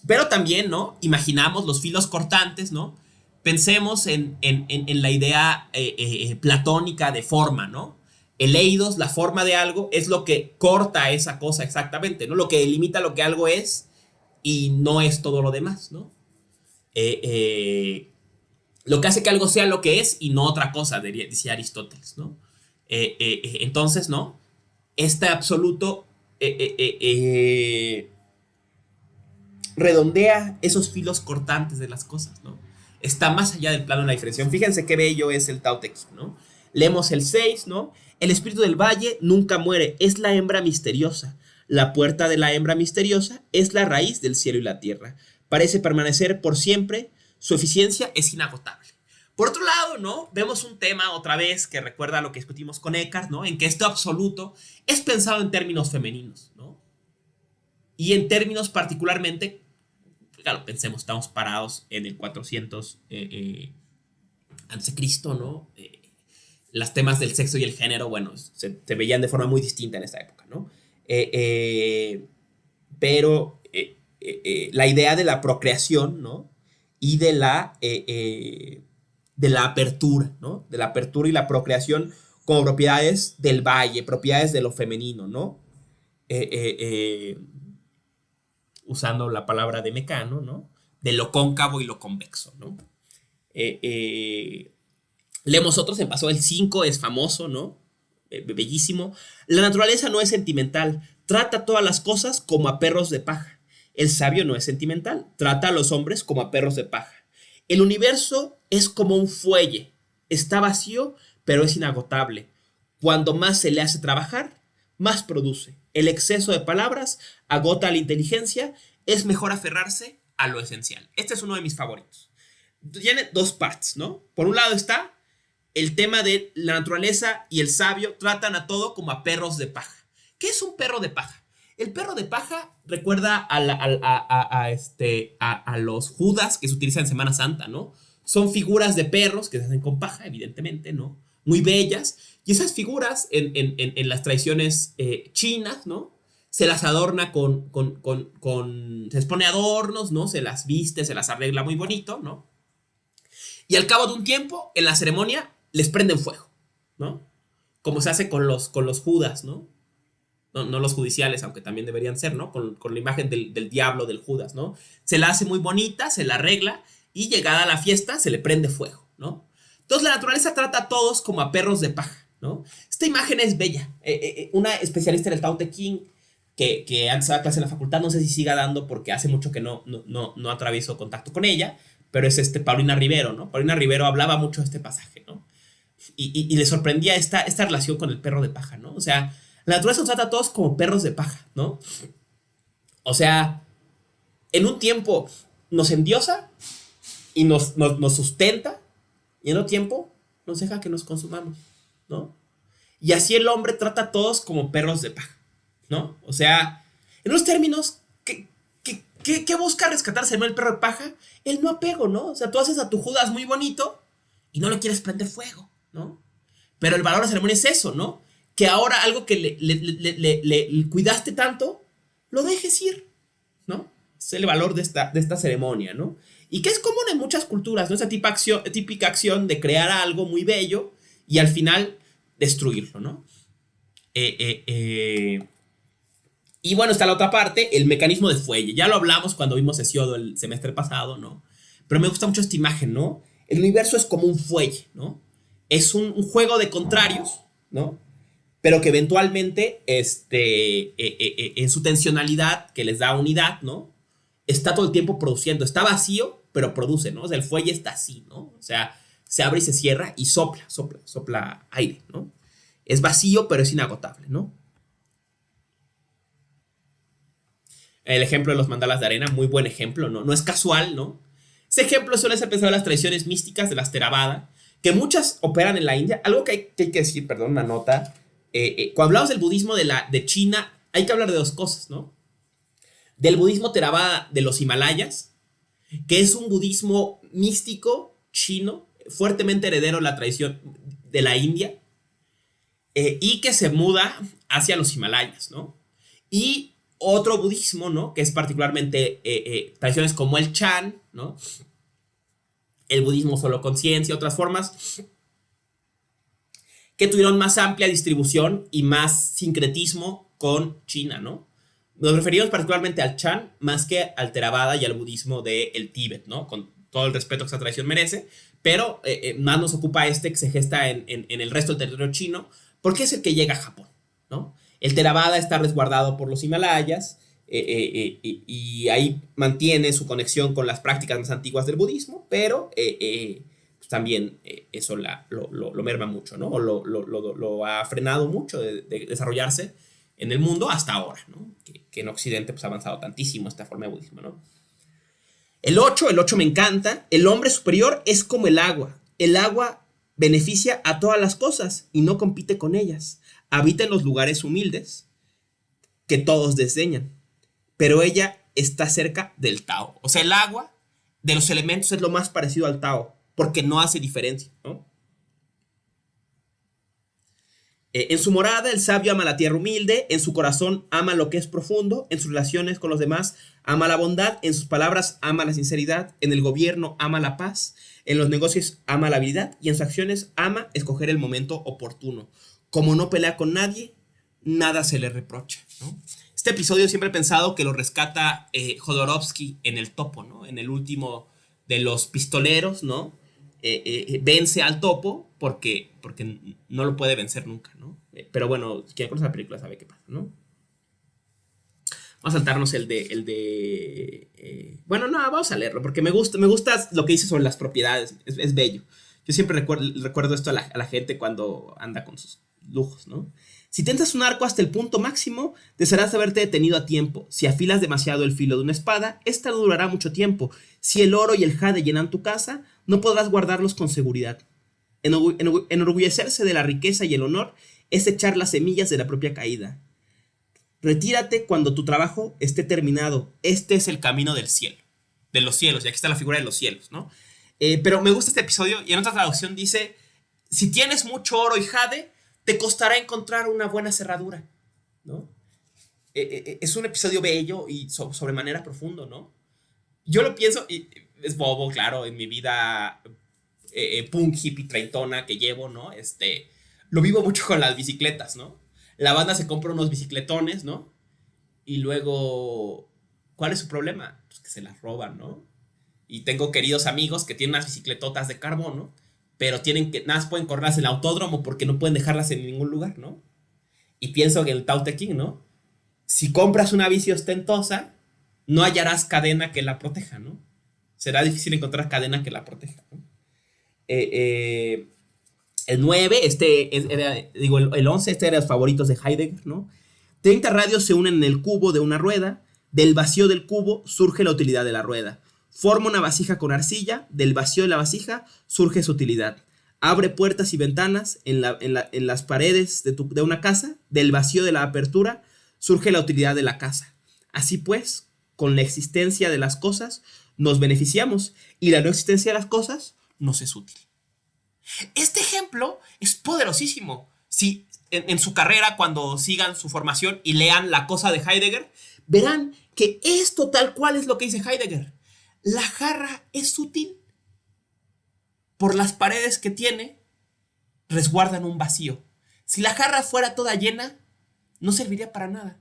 Pero también, ¿no? Imaginamos los filos cortantes, ¿no? Pensemos en la idea platónica de forma, ¿no? El eidos, la forma de algo, es lo que corta esa cosa exactamente, ¿no? Lo que delimita lo que algo es y no es todo lo demás, ¿no? Eh, eh, lo que hace que algo sea lo que es y no otra cosa, decía Aristóteles, ¿no? Entonces, ¿no? Este absoluto redondea esos filos cortantes de las cosas, ¿no? Está más allá del plano de la diferenciación. Fíjense qué bello es el Tao Te Ching, ¿no? Leemos el 6, ¿no? El espíritu del valle nunca muere, es la hembra misteriosa. La puerta de la hembra misteriosa es la raíz del cielo y la tierra. Parece permanecer por siempre, su eficiencia es inagotable. Por otro lado, ¿no? Vemos un tema otra vez que recuerda a lo que discutimos con Eckhart, ¿no? En que este absoluto es pensado en términos femeninos, ¿no? Y en términos particularmente, claro, pensemos, estamos parados en el 400 antes de Cristo, ¿no? Los temas del sexo y el género, bueno, se veían de forma muy distinta en esta época, ¿no? Pero la idea de la procreación, ¿no? Y de la apertura, ¿no? De la apertura y la procreación como propiedades del valle, propiedades de lo femenino, ¿no? Usando la palabra de Mecano, ¿no? De lo cóncavo y lo convexo, ¿no? Leemos otros, en paso el 5 es famoso, ¿no? Bellísimo. La naturaleza no es sentimental, trata todas las cosas como a perros de paja. El sabio no es sentimental, trata a los hombres como a perros de paja. El universo es como un fuelle, está vacío, pero es inagotable. Cuando más se le hace trabajar, más produce. El exceso de palabras agota la inteligencia, es mejor aferrarse a lo esencial. Este es uno de mis favoritos. Tiene dos partes, ¿no? Por un lado está el tema de la naturaleza y el sabio tratan a todo como a perros de paja. ¿Qué es un perro de paja? El perro de paja recuerda a los judas que se utilizan en Semana Santa, ¿no? Son figuras de perros que se hacen con paja, evidentemente, ¿no? Muy bellas. Y esas figuras en las tradiciones chinas, ¿no? Se las adorna se les pone adornos, ¿no? Se las viste, se las arregla muy bonito, ¿no? Y al cabo de un tiempo, en la ceremonia, les prenden fuego, ¿no? Como se hace con los judas, ¿no? No los judiciales, aunque también deberían ser, ¿no? Con la imagen del diablo, del Judas, ¿no? Se la hace muy bonita, se la arregla y llegada a la fiesta se le prende fuego, ¿no? Entonces la naturaleza trata a todos como a perros de paja, ¿no? Esta imagen es bella. Una especialista en el Tao Te Ching que antes daba clase en la facultad, no sé si siga dando porque hace mucho que no atravieso contacto con ella, pero es Paulina Rivero, ¿no? Paulina Rivero hablaba mucho de este pasaje, ¿no? Y le sorprendía esta relación con el perro de paja, ¿no? O sea, la naturaleza nos trata a todos como perros de paja, ¿no? O sea, en un tiempo nos endiosa y nos sustenta, y en otro tiempo nos deja que nos consumamos, ¿no? Y así el hombre trata a todos como perros de paja, ¿no? O sea, en los términos, ¿qué busca rescatarse el perro de paja? El no apego, ¿no? O sea, tú haces a tu Judas muy bonito y no le quieres prender fuego, ¿no? Pero el valor de la ceremonia es eso, ¿no? Que ahora algo que le cuidaste tanto, lo dejes ir, ¿no? Es el valor de esta ceremonia, ¿no? Y que es común en muchas culturas, ¿no? Esa típica acción de crear algo muy bello y al final destruirlo, ¿no? Y bueno, está la otra parte, el mecanismo de fuelle. Ya lo hablamos cuando vimos Hesiodo el semestre pasado, ¿no? Pero me gusta mucho esta imagen, ¿no? El universo es como un fuelle, ¿no? Es un juego de contrarios, ¿no? Pero que eventualmente, en su tensionalidad, que les da unidad, ¿no? Está todo el tiempo produciendo. Está vacío, pero produce, ¿no? O sea, el fuelle está así, ¿no? O sea, se abre y se cierra y sopla aire, ¿no? Es vacío, pero es inagotable, ¿no? El ejemplo de los mandalas de arena, muy buen ejemplo, ¿no? No es casual, ¿no? Ese ejemplo suele ser pensado en las tradiciones místicas de las Theravada, que muchas operan en la India. Algo que hay que decir, perdón, una nota. Cuando hablamos del budismo de China, hay que hablar de dos cosas, ¿no? Del budismo Theravada de los Himalayas, que es un budismo místico chino, fuertemente heredero de la tradición de la India, y que se muda hacia los Himalayas, ¿no? Y otro budismo, ¿no? Que es particularmente tradiciones como el Chan, ¿no? el budismo solo conciencia, otras formas que tuvieron más amplia distribución y más sincretismo con China, ¿no? Nos referimos particularmente al Chan más que al Theravada y al budismo del Tíbet, ¿no? Con todo el respeto que esa tradición merece, pero más nos ocupa este que se gesta en el resto del territorio chino, porque es el que llega a Japón, ¿no? El Theravada está resguardado por los Himalayas, y ahí mantiene su conexión con las prácticas más antiguas del budismo, pero pues también eso lo merma mucho, ¿no? O lo ha frenado mucho de desarrollarse en el mundo hasta ahora, ¿no? Que en Occidente pues, ha avanzado tantísimo esta forma de budismo, ¿no? El 8 me encanta. El hombre superior es como el agua. El agua beneficia a todas las cosas y no compite con ellas. Habita en los lugares humildes que todos desdeñan, pero ella está cerca del Tao. O sea, el agua de los elementos es lo más parecido al Tao, porque no hace diferencia, ¿no? En su morada, el sabio ama la tierra humilde, en su corazón ama lo que es profundo, en sus relaciones con los demás ama la bondad, en sus palabras ama la sinceridad, en el gobierno ama la paz, en los negocios ama la habilidad y en sus acciones ama escoger el momento oportuno. Como no pelea con nadie, nada se le reprocha, ¿no? Este episodio siempre he pensado que lo rescata Jodorowsky en El Topo, ¿no? En el último de los pistoleros, ¿no? Vence al topo porque no lo puede vencer nunca, ¿no? Pero bueno, quien conoce la película sabe qué pasa, ¿no? Vamos a saltarnos bueno, no, vamos a leerlo porque me gusta lo que dice sobre las propiedades, es bello. Yo siempre recuerdo esto a la gente cuando anda con sus lujos, ¿no? Si tentas un arco hasta el punto máximo, desearás haberte detenido a tiempo. Si afilas demasiado el filo de una espada, esta no durará mucho tiempo. Si el oro y el jade llenan tu casa, no podrás guardarlos con seguridad. Enorgullecerse de la riqueza y el honor es echar las semillas de la propia caída. Retírate cuando tu trabajo esté terminado. Este es el camino del cielo, de los cielos. Y aquí está la figura de los cielos, ¿no? Pero me gusta este episodio y en otra traducción dice, si tienes mucho oro y jade, te costará encontrar una buena cerradura, ¿no? Es un episodio bello y sobremanera profundo, ¿no? Yo lo pienso, y es bobo, claro, en mi vida punk hippie treintona que llevo, ¿no? Lo vivo mucho con las bicicletas, ¿no? La banda se compra unos bicicletones, ¿no? Y luego, ¿cuál es su problema? Pues que se las roban, ¿no? Y tengo queridos amigos que tienen unas bicicletotas de carbono, pero nada más pueden correrlas en el autódromo porque no pueden dejarlas en ningún lugar, ¿no? Y pienso en el Tao Te Ching, ¿no? Si compras una bici ostentosa, no hallarás cadena que la proteja, ¿no? Será difícil encontrar cadena que la proteja, ¿no? El 9, el 11, este era de los favoritos de Heidegger, ¿no? 30 radios se unen en el cubo de una rueda, del vacío del cubo surge la utilidad de la rueda. Forma una vasija con arcilla, del vacío de la vasija surge su utilidad. Abre puertas y ventanas en las paredes de una casa, del vacío de la apertura surge la utilidad de la casa. Así pues, con la existencia de las cosas nos beneficiamos y la no existencia de las cosas nos es útil. Este ejemplo es poderosísimo. Si en su carrera, cuando sigan su formación y lean La cosa de Heidegger, verán que esto tal cual es lo que dice Heidegger. La jarra es útil por las paredes que tiene, resguardan un vacío. Si la jarra fuera toda llena, no serviría para nada.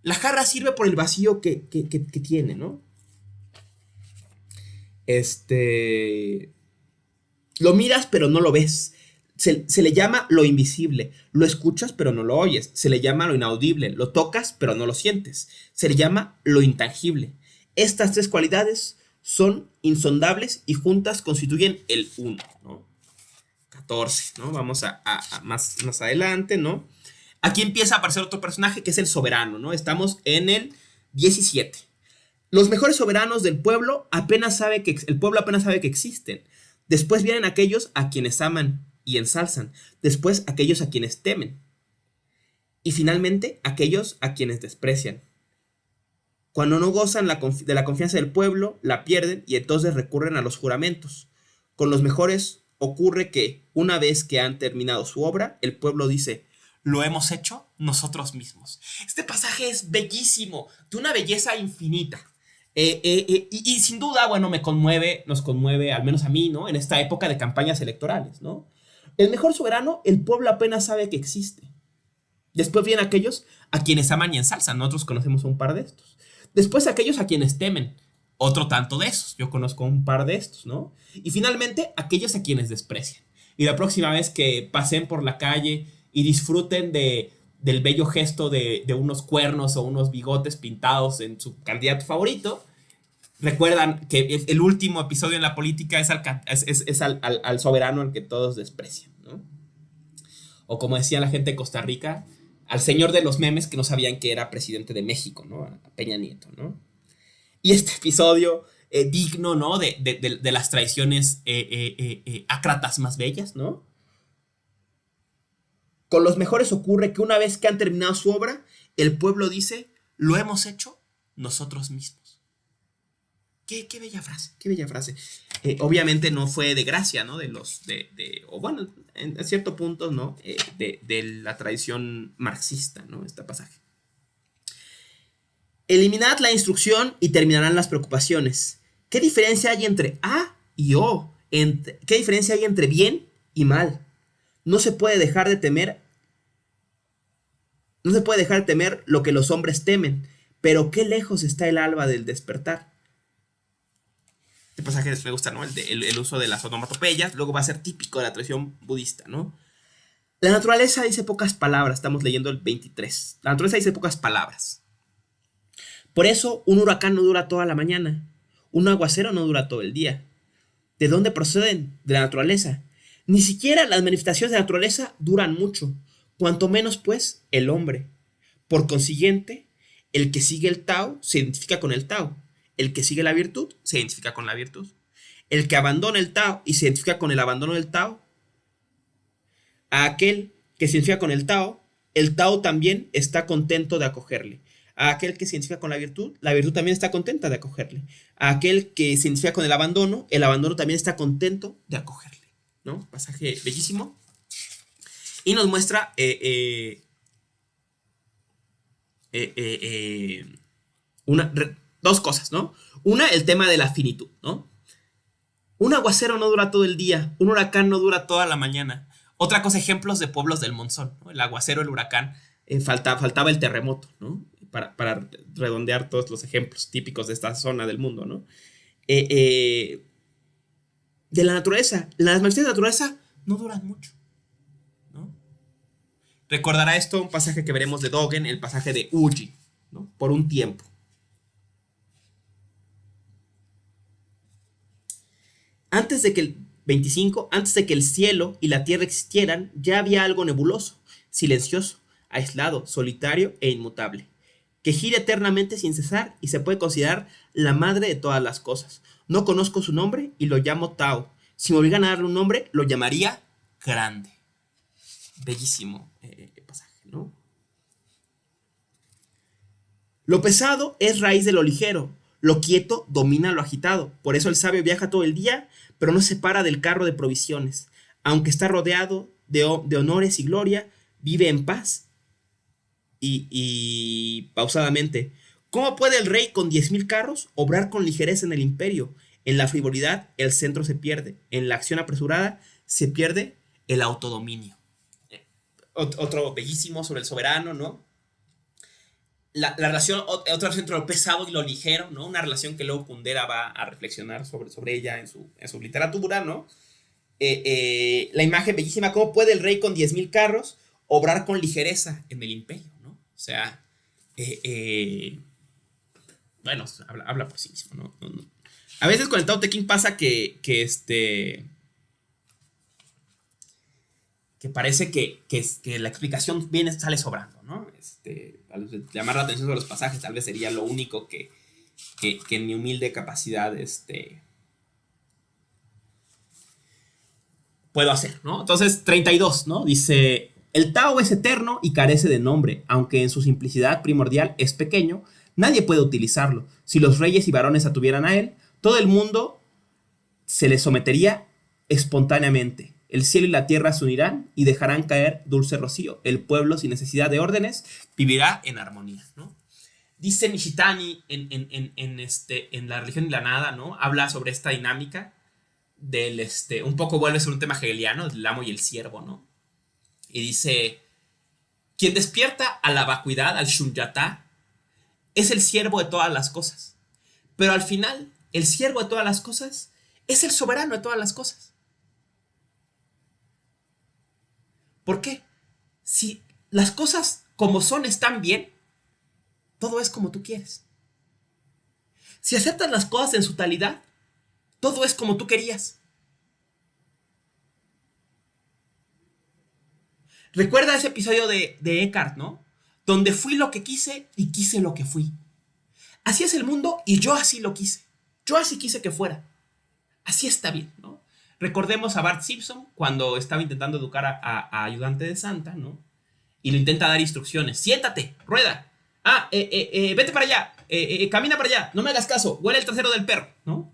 La jarra sirve por el vacío que tiene, ¿no? Lo miras pero no lo ves. Se le llama lo invisible. Lo escuchas pero no lo oyes. Se le llama lo inaudible. Lo tocas pero no lo sientes. Se le llama lo intangible. Estas tres cualidades son insondables y juntas constituyen el uno, ¿no? 14, ¿no? Vamos a más adelante, ¿no? Aquí empieza a aparecer otro personaje que es el soberano, ¿no? Estamos en el 17. Los mejores soberanos del pueblo el pueblo apenas sabe que existen. Después vienen aquellos a quienes aman y ensalzan. Después aquellos a quienes temen. Y finalmente aquellos a quienes desprecian. Cuando no gozan de la confianza del pueblo, la pierden y entonces recurren a los juramentos. Con los mejores ocurre que, una vez que han terminado su obra, el pueblo dice, lo hemos hecho nosotros mismos. Este pasaje es bellísimo, de una belleza infinita. Y sin duda, bueno, nos conmueve, al menos a mí, ¿no? En esta época de campañas electorales, ¿no? El mejor soberano, el pueblo apenas sabe que existe. Después vienen aquellos a quienes aman y ensalzan. Nosotros conocemos a un par de estos. Después aquellos a quienes temen. Otro tanto de esos. Yo conozco un par de estos, ¿no? Y finalmente aquellos a quienes desprecian. Y la próxima vez que pasen por la calle y disfruten del bello gesto de unos cuernos o unos bigotes pintados en su candidato favorito, recuerdan que el último episodio en la política es al soberano al que todos desprecian, ¿no? O como decía la gente de Costa Rica, al señor de los memes que no sabían que era presidente de México, ¿no? A Peña Nieto, ¿no? Y este episodio digno, ¿no? De las traiciones ácratas más bellas, ¿no? Con los mejores ocurre que una vez que han terminado su obra, el pueblo dice, lo hemos hecho nosotros mismos. Qué bella frase, qué bella frase. Obviamente no fue de gracia, ¿no? O bueno, en cierto punto, ¿no? De la tradición marxista, ¿no? Este pasaje. Eliminad la instrucción y terminarán las preocupaciones. ¿Qué diferencia hay entre A y O? ¿Qué diferencia hay entre bien y mal? No se puede dejar de temer. No se puede dejar de temer lo que los hombres temen, pero qué lejos está el alba del despertar. Este pasaje me gusta, ¿no? El uso de las onomatopeyas, luego va a ser típico de la tradición budista, ¿no? La naturaleza dice pocas palabras, estamos leyendo el 23. La naturaleza dice pocas palabras. Por eso, un huracán no dura toda la mañana, un aguacero no dura todo el día. ¿De dónde proceden? De la naturaleza. Ni siquiera las manifestaciones de la naturaleza duran mucho, cuanto menos, pues, el hombre. Por consiguiente, el que sigue el Tao se identifica con el Tao. El que sigue la virtud se identifica con la virtud. El que abandona el Tao y se identifica con el abandono del Tao, a aquel que se identifica con el Tao también está contento de acogerle. A aquel que se identifica con la virtud también está contenta de acogerle. A aquel que se identifica con el abandono también está contento de acogerle, ¿no? Pasaje bellísimo. Y nos muestra dos cosas, ¿no? Una, el tema de la finitud, ¿no? Un aguacero no dura todo el día, un huracán no dura toda la mañana. Otra cosa, ejemplos de pueblos del monzón, ¿no? El aguacero, el huracán, faltaba el terremoto, ¿no? Para redondear todos los ejemplos típicos de esta zona del mundo, ¿no? De la naturaleza, las manifestaciones de la naturaleza no duran mucho, ¿no? Recordará esto un pasaje que veremos de Dogen, el pasaje de Uji, ¿no? Por un tiempo. Antes de que el cielo y la tierra existieran, ya había algo nebuloso, silencioso, aislado, solitario e inmutable, que gira eternamente sin cesar y se puede considerar la madre de todas las cosas. No conozco su nombre y lo llamo Tao. Si me obligan a darle un nombre, lo llamaría grande. Bellísimo pasaje, ¿no? Lo pesado es raíz de lo ligero. Lo quieto domina lo agitado. Por eso el sabio viaja todo el día, pero no se para del carro de provisiones. Aunque está rodeado de honores y gloria, vive en paz y pausadamente. ¿Cómo puede el rey con 10,000 carros obrar con ligereza en el imperio? En la frivolidad el centro se pierde. En la acción apresurada se pierde el autodominio. Otro bellísimo sobre el soberano, ¿no? La relación, otra relación entre lo pesado y lo ligero, ¿no? Una relación que luego Kundera va a reflexionar sobre ella en su literatura, ¿no? La imagen bellísima, ¿cómo puede el rey con 10,000 carros obrar con ligereza en el imperio, ¿no? O sea, bueno, habla por sí mismo, ¿no? A veces con el Tao Te Ching pasa que parece que la explicación sale sobrando, ¿no? Al llamar la atención sobre los pasajes, tal vez sería lo único que en mi humilde capacidad puedo hacer, ¿no? Entonces, 32, ¿no? Dice, el Tao es eterno y carece de nombre, aunque en su simplicidad primordial es pequeño, nadie puede utilizarlo. Si los reyes y varones atuvieran a él, todo el mundo se le sometería espontáneamente. El cielo y la tierra se unirán y dejarán caer dulce rocío. El pueblo, sin necesidad de órdenes, vivirá en armonía, ¿no? Dice Nishitani en La religión y la nada, ¿no? Habla sobre esta dinámica del, un poco vuelve a ser un tema hegeliano, el amo y el siervo, ¿no? Y dice, quien despierta a la vacuidad, al shunyata, es el siervo de todas las cosas. Pero al final, el siervo de todas las cosas es el soberano de todas las cosas. ¿Por qué? Si las cosas como son están bien, todo es como tú quieres. Si aceptas las cosas en su totalidad, todo es como tú querías. Recuerda ese episodio de Eckhart, ¿no? Donde fui lo que quise y quise lo que fui. Así es el mundo y yo así lo quise. Yo así quise que fuera. Así está bien, ¿no? Recordemos a Bart Simpson cuando estaba intentando educar a ayudante de Santa, ¿no? Y le intenta dar instrucciones. Siéntate, rueda. Vete para allá. Camina para allá. No me hagas caso. Huele el trasero del perro, ¿no?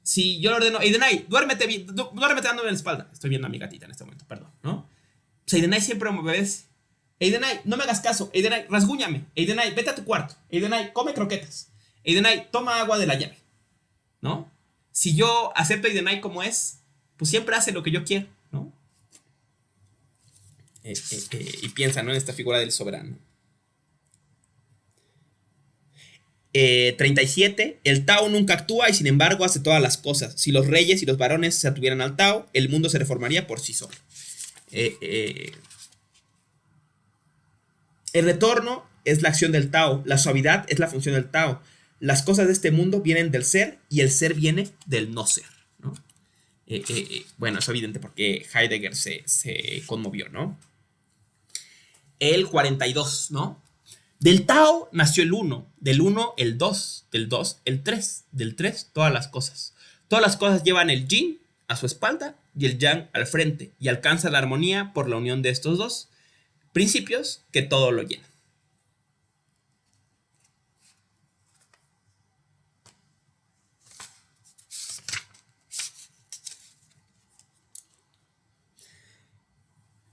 Si yo le ordeno, Eidenai, duérmete dándome en la espalda. Estoy viendo a mi gatita en este momento, perdón, ¿no? Pues Eidenai siempre me obedece. Eidenai, no me hagas caso. Eidenai, rasguñame. Eidenai, vete a tu cuarto. Eidenai, come croquetas. Eidenai, toma agua de la llave, ¿no? Si yo acepto a Eidenai como es, pues siempre hace lo que yo quiero, ¿no? Y piensa, ¿no? En esta figura del soberano. 37. El Tao nunca actúa y sin embargo hace todas las cosas. Si los reyes y los varones se atuvieran al Tao, el mundo se reformaría por sí solo. El retorno es la acción del Tao. La suavidad es la función del Tao. Las cosas de este mundo vienen del ser y el ser viene del no ser, ¿no? Bueno, es evidente porque Heidegger se conmovió, ¿no? El 42, ¿no? Del Tao nació el 1, del 1 el 2, del 2 el 3, del 3 todas las cosas. Todas las cosas llevan el yin a su espalda y el yang al frente y alcanza la armonía por la unión de estos dos principios que todo lo llenan.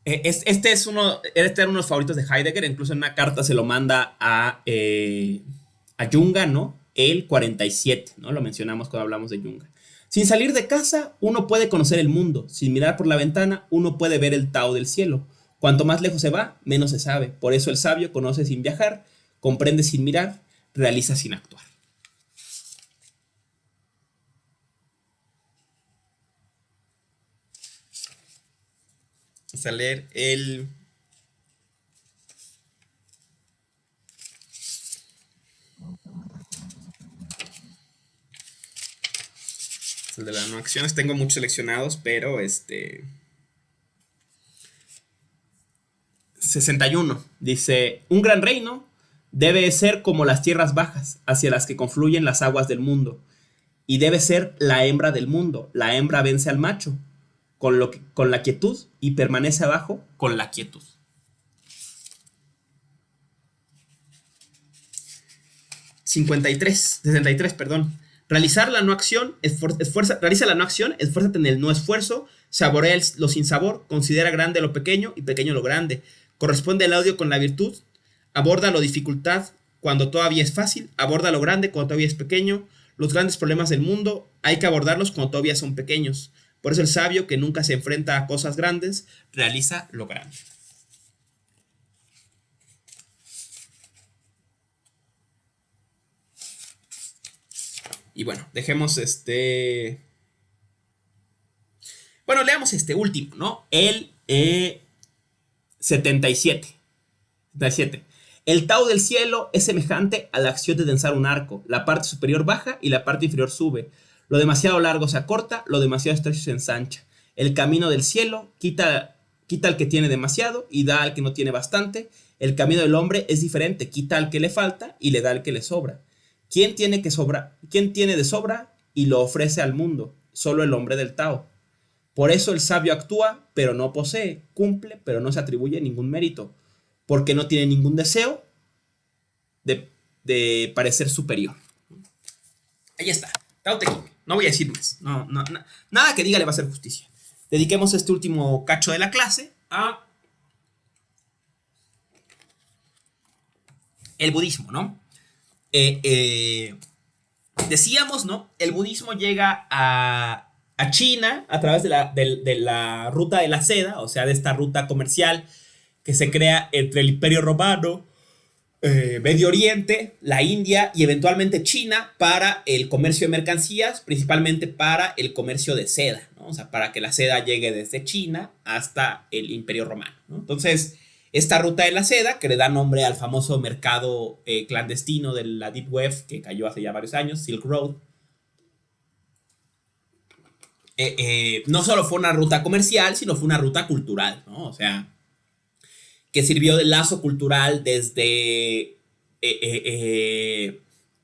Este era uno de los favoritos de Heidegger, incluso en una carta se lo manda a Junga, ¿no? El 47, ¿no? Lo mencionamos cuando hablamos de Junga. Sin salir de casa, uno puede conocer el mundo. Sin mirar por la ventana, uno puede ver el Tao del cielo. Cuanto más lejos se va, menos se sabe. Por eso el sabio conoce sin viajar, comprende sin mirar, realiza sin actuar. Vamos a leer el... el de las no acciones. Tengo muchos seleccionados, pero 61. Dice, un gran reino debe ser como las tierras bajas, hacia las que confluyen las aguas del mundo. Y debe ser la hembra del mundo. La hembra vence al macho con la quietud y permanece abajo con la quietud. 63, perdón. Realiza la no acción, esfuérzate en el no esfuerzo, saborea lo sin sabor, considera grande lo pequeño y pequeño lo grande. Corresponde el audio con la virtud, aborda la dificultad cuando todavía es fácil, aborda lo grande cuando todavía es pequeño. Los grandes problemas del mundo hay que abordarlos cuando todavía son pequeños. Por eso el sabio, que nunca se enfrenta a cosas grandes, realiza lo grande. Y bueno, dejemos Bueno, leamos este último, ¿no? El 77. El Tao del cielo es semejante a la acción de tensar un arco. La parte superior baja y la parte inferior sube. Lo demasiado largo se acorta, lo demasiado estrecho se ensancha. El camino del cielo quita al que tiene demasiado y da al que no tiene bastante. El camino del hombre es diferente, quita al que le falta y le da al que le sobra. ¿Quién tiene de sobra y lo ofrece al mundo? Solo el hombre del Tao. Por eso el sabio actúa, pero no posee, cumple, pero no se atribuye ningún mérito, porque no tiene ningún deseo de parecer superior. Ahí está, Tao Te Ching. No voy a decir más. Nada que diga le va a hacer justicia. Dediquemos este último cacho de la clase a el budismo, ¿no? Eh, eh, Decíamos, ¿no? El budismo llega a China a través de la ruta de la seda, o sea, de esta ruta comercial que se crea entre el Imperio Romano, Medio Oriente, la India y eventualmente China para el comercio de mercancías, principalmente para el comercio de seda, ¿no? O sea, para que la seda llegue desde China hasta el Imperio Romano, ¿no? Entonces, esta ruta de la seda, que le da nombre al famoso mercado clandestino de la Deep Web, que cayó hace ya varios años, Silk Road, no solo fue una ruta comercial, sino fue una ruta cultural, ¿no? O sea, que sirvió de lazo cultural desde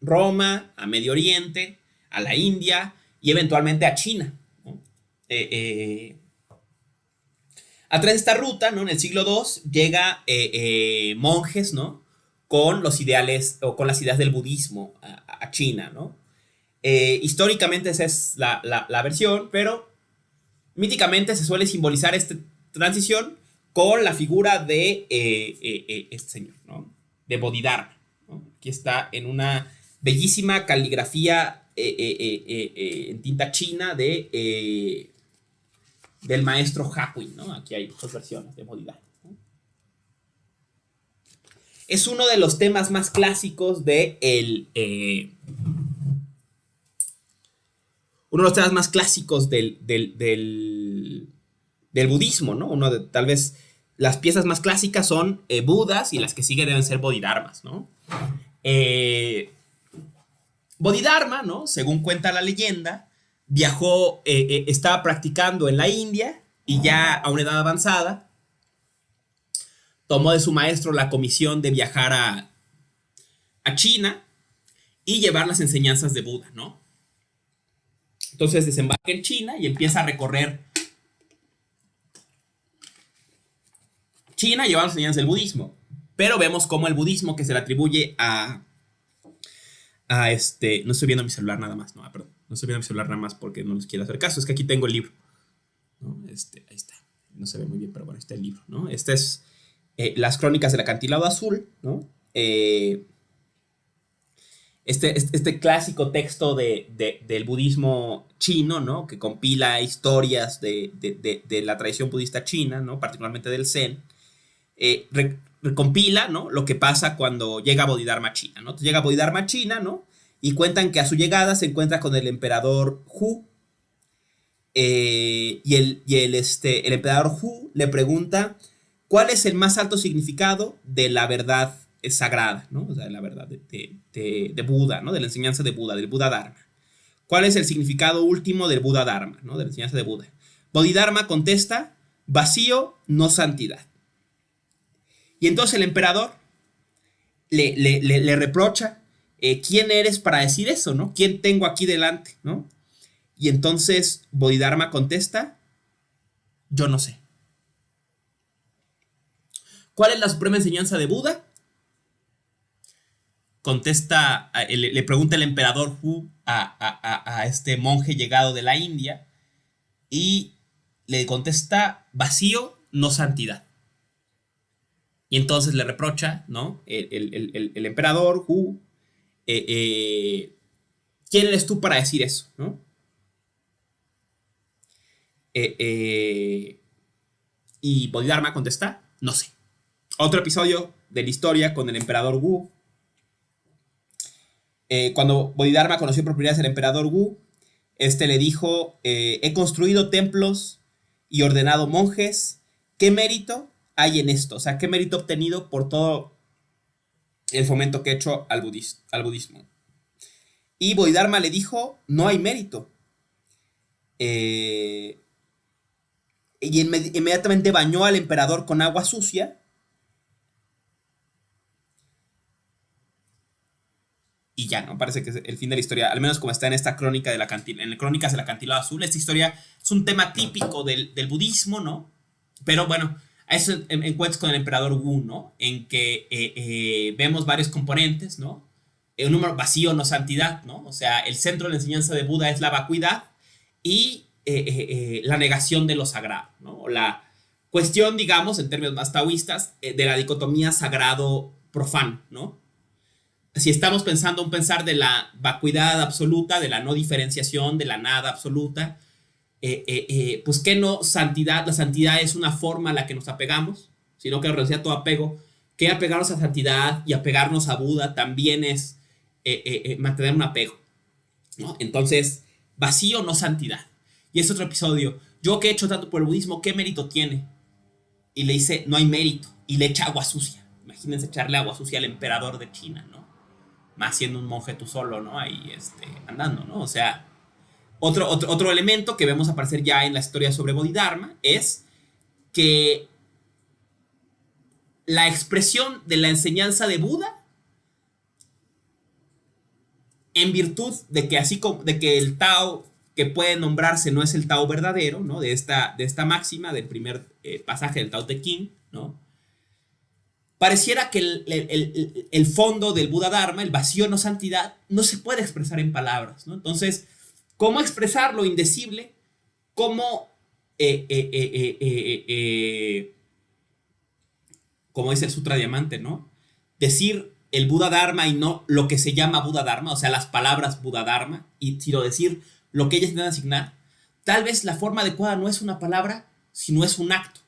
Roma, a Medio Oriente, a la India y eventualmente a China, ¿no? A través de esta ruta, ¿no? En el siglo II llega monjes, ¿no? Con los ideales o con las ideas del budismo a China, ¿no? Históricamente esa es la versión, pero míticamente se suele simbolizar esta transición con la figura de este señor, ¿no? De Bodhidharma, ¿no? Aquí está en una bellísima caligrafía en tinta china del maestro Hakuin, ¿no? Aquí hay dos versiones de Bodhidharma, ¿no? Es uno de los temas más clásicos uno de los temas más clásicos del budismo, ¿no? Tal vez las piezas más clásicas son Budas y las que siguen deben ser Bodhidharmas, ¿no? Bodhidharma, ¿no? Según cuenta la leyenda, viajó, estaba practicando en la India y ya a una edad avanzada tomó de su maestro la comisión de viajar a China y llevar las enseñanzas de Buda, ¿no? Entonces desembarca en China y empieza a recorrer China llevando las enseñanzas del budismo. Pero vemos cómo el budismo que se le atribuye no estoy viendo mi celular nada más, no, perdón. No estoy viendo mi celular nada más porque no les quiero hacer caso. Es que aquí tengo el libro, ¿no? Ahí está. No se ve muy bien, pero bueno, está el libro, ¿no? Este es Las Crónicas del Acantilado Azul, ¿no? Este clásico texto del budismo chino, ¿no? Que compila historias de la tradición budista china, ¿no? Particularmente del Zen. Recompila, ¿no? Lo que pasa cuando llega Bodhidharma a China, ¿no? Entonces llega Bodhidharma a China, ¿no? Y cuentan que a su llegada se encuentra con el emperador Hu. El emperador Hu le pregunta cuál es el más alto significado de la verdad sagrada, ¿no? O sea, de la verdad de Buda, ¿no? De la enseñanza de Buda, del Buda Dharma. ¿Cuál es el significado último del Buda Dharma, ¿no? De la enseñanza de Buda. Bodhidharma contesta, vacío, no santidad. Y entonces el emperador le reprocha, ¿quién eres para decir eso, no? ¿Quién tengo aquí delante, no? Y entonces Bodhidharma contesta, yo no sé. ¿Cuál es la suprema enseñanza de Buda? Contesta, le pregunta el emperador Hu a este monje llegado de la India y le contesta, vacío, no santidad. Y entonces le reprocha, ¿no? El emperador Hu, ¿quién eres tú para decir eso, no? Y Bodhidharma contesta, no sé. Otro episodio de la historia con el emperador Wu. Cuando Bodhidharma conoció por primera vez al emperador Wu, este le dijo, he construido templos y ordenado monjes. ¿Qué mérito hay en esto? O sea, ¿qué mérito he obtenido por todo el fomento que he hecho al budismo? Y Bodhidharma le dijo, no hay mérito. Y inmediatamente bañó al emperador con agua sucia. Y ya, ¿no? Parece que es el fin de la historia, al menos como está en esta crónica en Crónicas del Acantilado Azul. Esta historia es un tema típico del budismo, ¿no? Pero bueno, a eso encuentras con el emperador Wu, ¿no? En que vemos varios componentes, ¿no? Un número vacío, no santidad, ¿no? O sea, el centro de la enseñanza de Buda es la vacuidad y la negación de lo sagrado, ¿no? La cuestión, digamos, en términos más taoístas, de la dicotomía sagrado-profano, ¿no? si estamos pensando un pensar de la vacuidad absoluta, de la no diferenciación, de la nada absoluta, pues que no santidad, la santidad es una forma a la que nos apegamos, sino que renuncia a todo apego, que apegarnos a santidad y apegarnos a Buda también es mantener un apego, ¿no? Entonces, vacío no santidad. Y es otro episodio. Yo que he hecho tanto por el budismo, ¿qué mérito tiene? Y le dice, no hay mérito. Y le echa agua sucia. Imagínense echarle agua sucia al emperador de China, ¿no? Más siendo un monje tú solo, ¿no? Ahí andando, ¿no? O sea, otro elemento que vemos aparecer ya en la historia sobre Bodhidharma es que la expresión de la enseñanza de Buda, en virtud de que así como de que el Tao que puede nombrarse no es el Tao verdadero, ¿no? De esta máxima del primer pasaje del Tao Te Ching, ¿no? Pareciera que el fondo del Buda Dharma, el vacío no santidad, no se puede expresar en palabras, ¿no? Entonces, ¿cómo expresar lo indecible? ¿Cómo, como dice el Sutra Diamante, ¿no? Decir el Buda Dharma y no lo que se llama Buda Dharma, o sea, las palabras Buda Dharma, y sino decir lo que ellas intentan asignar. Tal vez la forma adecuada no es una palabra, sino es un acto,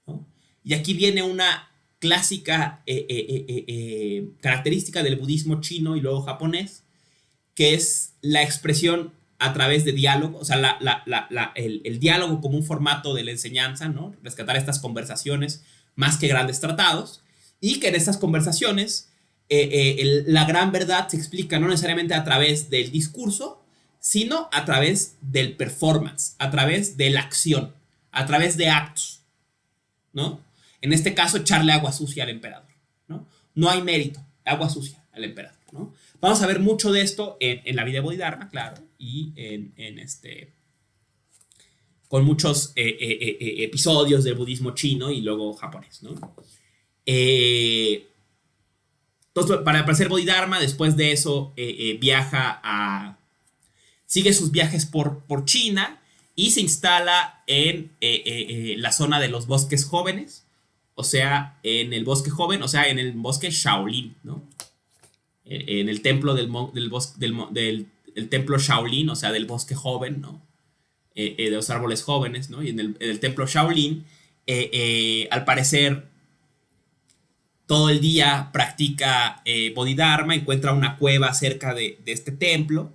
¿no? Y aquí viene una clásica característica del budismo chino y luego japonés, que es la expresión a través de diálogo, o sea, el diálogo como un formato de la enseñanza, ¿no? Rescatar estas conversaciones más que grandes tratados, y que en estas conversaciones la gran verdad se explica no necesariamente a través del discurso, sino a través del performance, a través de la acción, a través de actos, ¿no? En este caso, echarle agua sucia al emperador, ¿no? No hay mérito, agua sucia al emperador, ¿no? Vamos a ver mucho de esto en la vida de Bodhidharma, claro, y con muchos episodios del budismo chino y luego japonés, ¿no? Entonces, para ser Bodhidharma, después de eso sigue sus viajes por China y se instala en la zona de los bosques jóvenes, o sea, en el bosque joven, o sea, en el bosque Shaolin, ¿no? En el templo del templo Shaolin, o sea, del bosque joven, ¿no? De los árboles jóvenes, ¿no? Y en el templo Shaolin, al parecer, todo el día practica Bodhidharma, encuentra una cueva cerca de este templo,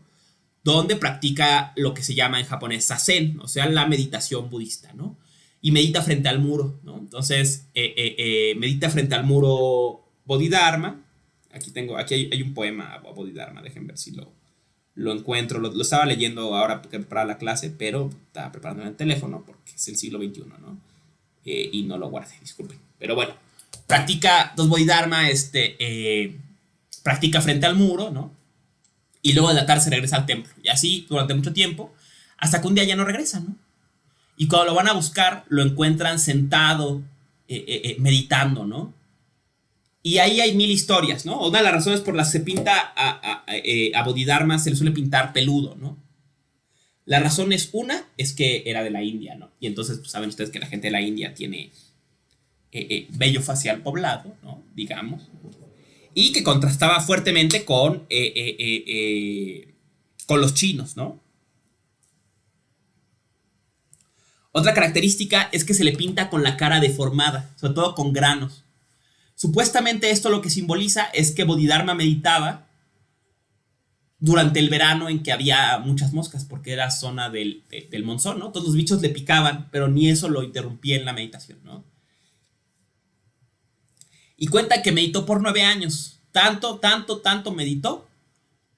donde practica lo que se llama en japonés Zazen, o sea, la meditación budista, ¿no? Y medita frente al muro, ¿no? Entonces, medita frente al muro Bodhidharma. Aquí hay un poema a Bodhidharma, dejen ver si lo encuentro. Lo estaba leyendo ahora porque preparaba la clase, pero estaba preparando en el teléfono porque es el siglo XXI, ¿no? Y no lo guardé, disculpen. Pero bueno, practica dos Bodhidharma, practica frente al muro, ¿no? Y luego de la tarde se regresa al templo. Y así durante mucho tiempo, hasta que un día ya no regresa, ¿no? Y cuando lo van a buscar, lo encuentran sentado, meditando, ¿no? Y ahí hay mil historias, ¿no? Una de las razones por las que se pinta a Bodhidharma, se le suele pintar peludo, ¿no? La razón es es que era de la India, ¿no? Y entonces, pues, saben ustedes que la gente de la India tiene vello facial poblado, ¿no? Digamos. Y que contrastaba fuertemente con los chinos, ¿no? Otra característica es que se le pinta con la cara deformada, sobre todo con granos. Supuestamente esto lo que simboliza es que Bodhidharma meditaba durante el verano en que había muchas moscas, porque era zona del monzón, ¿no? Todos los bichos le picaban, pero ni eso lo interrumpía en la meditación, ¿no? Y cuenta que meditó por 9 años. Tanto meditó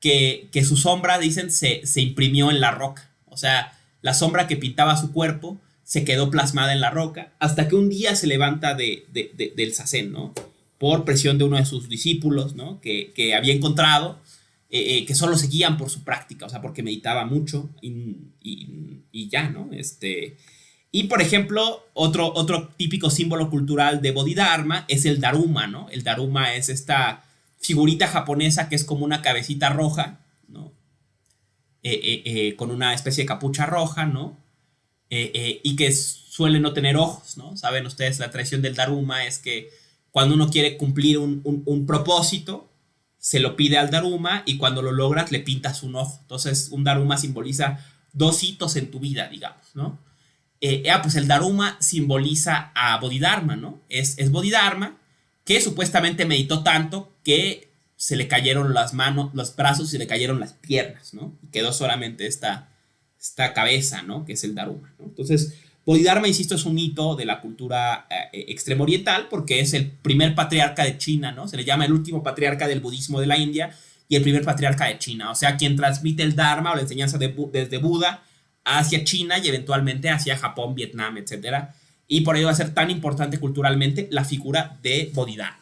que su sombra, dicen, se imprimió en la roca. O sea, la sombra que pintaba su cuerpo se quedó plasmada en la roca hasta que un día se levanta del Zazen, ¿no? Por presión de uno de sus discípulos, ¿no? Que había encontrado que solo seguían por su práctica, o sea, porque meditaba mucho y ya, ¿no? Y, por ejemplo, otro típico símbolo cultural de Bodhidharma es el Daruma, ¿no? El Daruma es esta figurita japonesa que es como una cabecita roja, ¿no? Con una especie de capucha roja, ¿no? Y que suele no tener ojos, ¿no? Saben ustedes, la tradición del Daruma es que cuando uno quiere cumplir un propósito, se lo pide al Daruma y cuando lo logras le pintas un ojo. Entonces un Daruma simboliza dos hitos en tu vida, digamos, ¿no? Pues el Daruma simboliza a Bodhidharma, ¿no? Es Bodhidharma que supuestamente meditó tanto que se le cayeron las manos, los brazos y se le cayeron las piernas, ¿no? Y quedó solamente esta cabeza, ¿no? Que es el Daruma, ¿no? Entonces, Bodhidharma, insisto, es un hito de la cultura extremo oriental porque es el primer patriarca de China, ¿no? Se le llama el último patriarca del budismo de la India y el primer patriarca de China, o sea, quien transmite el Dharma o la enseñanza desde Buda hacia China y eventualmente hacia Japón, Vietnam, etcétera. Y por ello va a ser tan importante culturalmente la figura de Bodhidharma.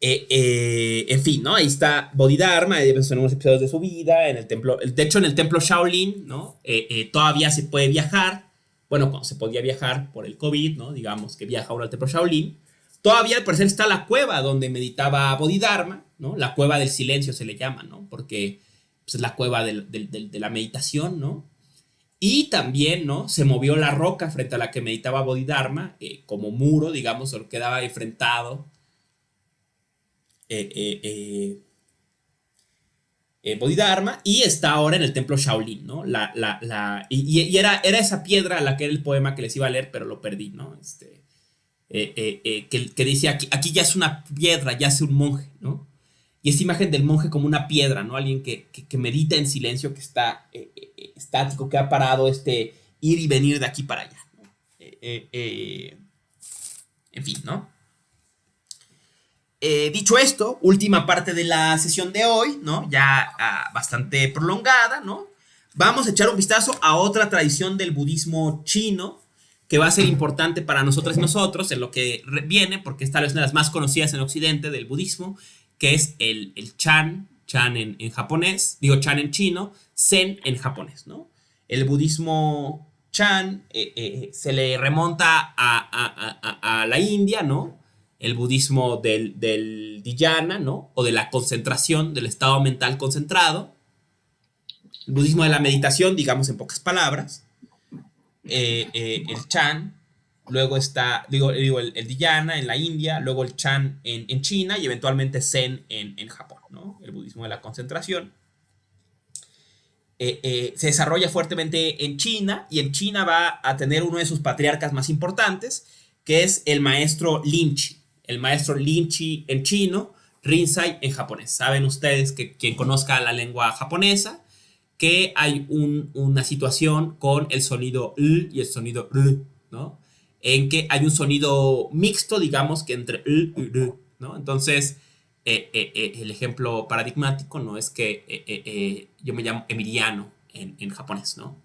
En fin, ¿no? Ahí está Bodhidharma, en unos episodios de su vida, en el templo, de hecho en el templo Shaolin, ¿no? Todavía se puede viajar, bueno, cuando se podía viajar por el COVID, ¿no? Digamos que viaja ahora al templo Shaolin, todavía al parecer está la cueva donde meditaba Bodhidharma, ¿no? La cueva del silencio se le llama, ¿no? Porque pues, es la cueva de la meditación, ¿no? Y también, ¿no? Se movió la roca frente a la que meditaba Bodhidharma, como muro, digamos, o quedaba enfrentado Bodhidharma, y está ahora en el templo Shaolin, ¿no? Y era esa piedra la que era el poema que les iba a leer, pero lo perdí, ¿no? Que dice, aquí ya es una piedra, ya es un monje, ¿no? Y esta imagen del monje como una piedra, ¿no? Alguien que medita en silencio, que está estático, que ha parado ir y venir de aquí para allá, ¿no? En fin, ¿no? Dicho esto, última parte de la sesión de hoy, ¿no? Ya bastante prolongada, ¿no? Vamos a echar un vistazo a otra tradición del budismo chino que va a ser importante para nosotras y nosotros en lo que viene, porque esta es una de las más conocidas en Occidente del budismo, que es el Chan en japonés, digo Chan en chino, Zen en japonés, ¿no? El budismo Chan se le remonta a la India, ¿no? El budismo del dhyana, ¿no? O de la concentración, del estado mental concentrado. El budismo de la meditación, digamos en pocas palabras. El Chan, luego está, el dhyana en la India, luego el Chan en China y eventualmente Zen en Japón, ¿no? El budismo de la concentración. Se desarrolla fuertemente en China y en China va a tener uno de sus patriarcas más importantes, que es el maestro Linchi. El maestro Linchi en chino, Rinzai en japonés. Saben ustedes que quien conozca la lengua japonesa, que hay una situación con el sonido L y el sonido R, ¿no? En que hay un sonido mixto, digamos, que entre L y R, ¿no? Entonces, el ejemplo paradigmático, ¿no? Es que yo me llamo Emiliano en japonés, ¿no?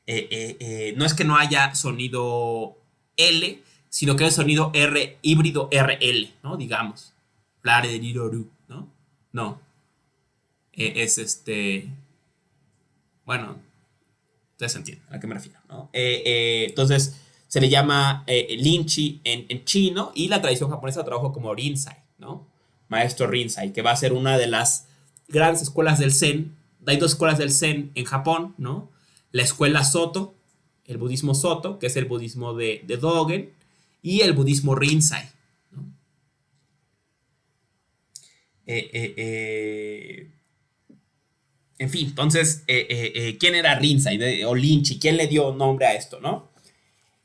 No es que no haya sonido L, sino que hay sonido R híbrido RL, ¿no? Digamos. ¿No? No. Es bueno, ustedes entienden a qué me refiero, ¿no? Entonces, se le llama Linchi en chino y la tradición japonesa trabaja como Rinzai, ¿no? Maestro Rinzai, que va a ser una de las grandes escuelas del Zen. Hay dos escuelas del Zen en Japón, ¿no? La escuela Soto, el budismo Soto, que es el budismo de Dogen, y el budismo Rinzai, ¿no? En fin, entonces, ¿quién era Rinzai o Linchi? ¿Quién le dio nombre a esto, no?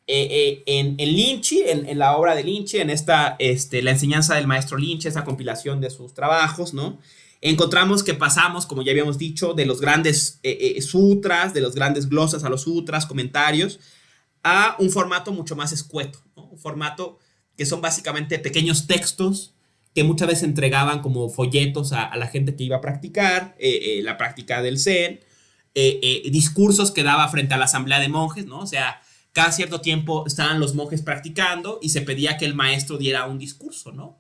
En Linchi, en la obra de Linchi, en la enseñanza del maestro Linchi, esta compilación de sus trabajos, ¿no? Encontramos que pasamos, como ya habíamos dicho, de los grandes sutras, de los grandes glosas a los sutras, comentarios, a un formato mucho más escueto, ¿no? Un formato que son básicamente pequeños textos que muchas veces entregaban como folletos a la gente que iba a practicar la práctica del Zen, discursos que daba frente a la asamblea de monjes, ¿no? O sea, cada cierto tiempo estaban los monjes practicando y se pedía que el maestro diera un discurso, ¿no?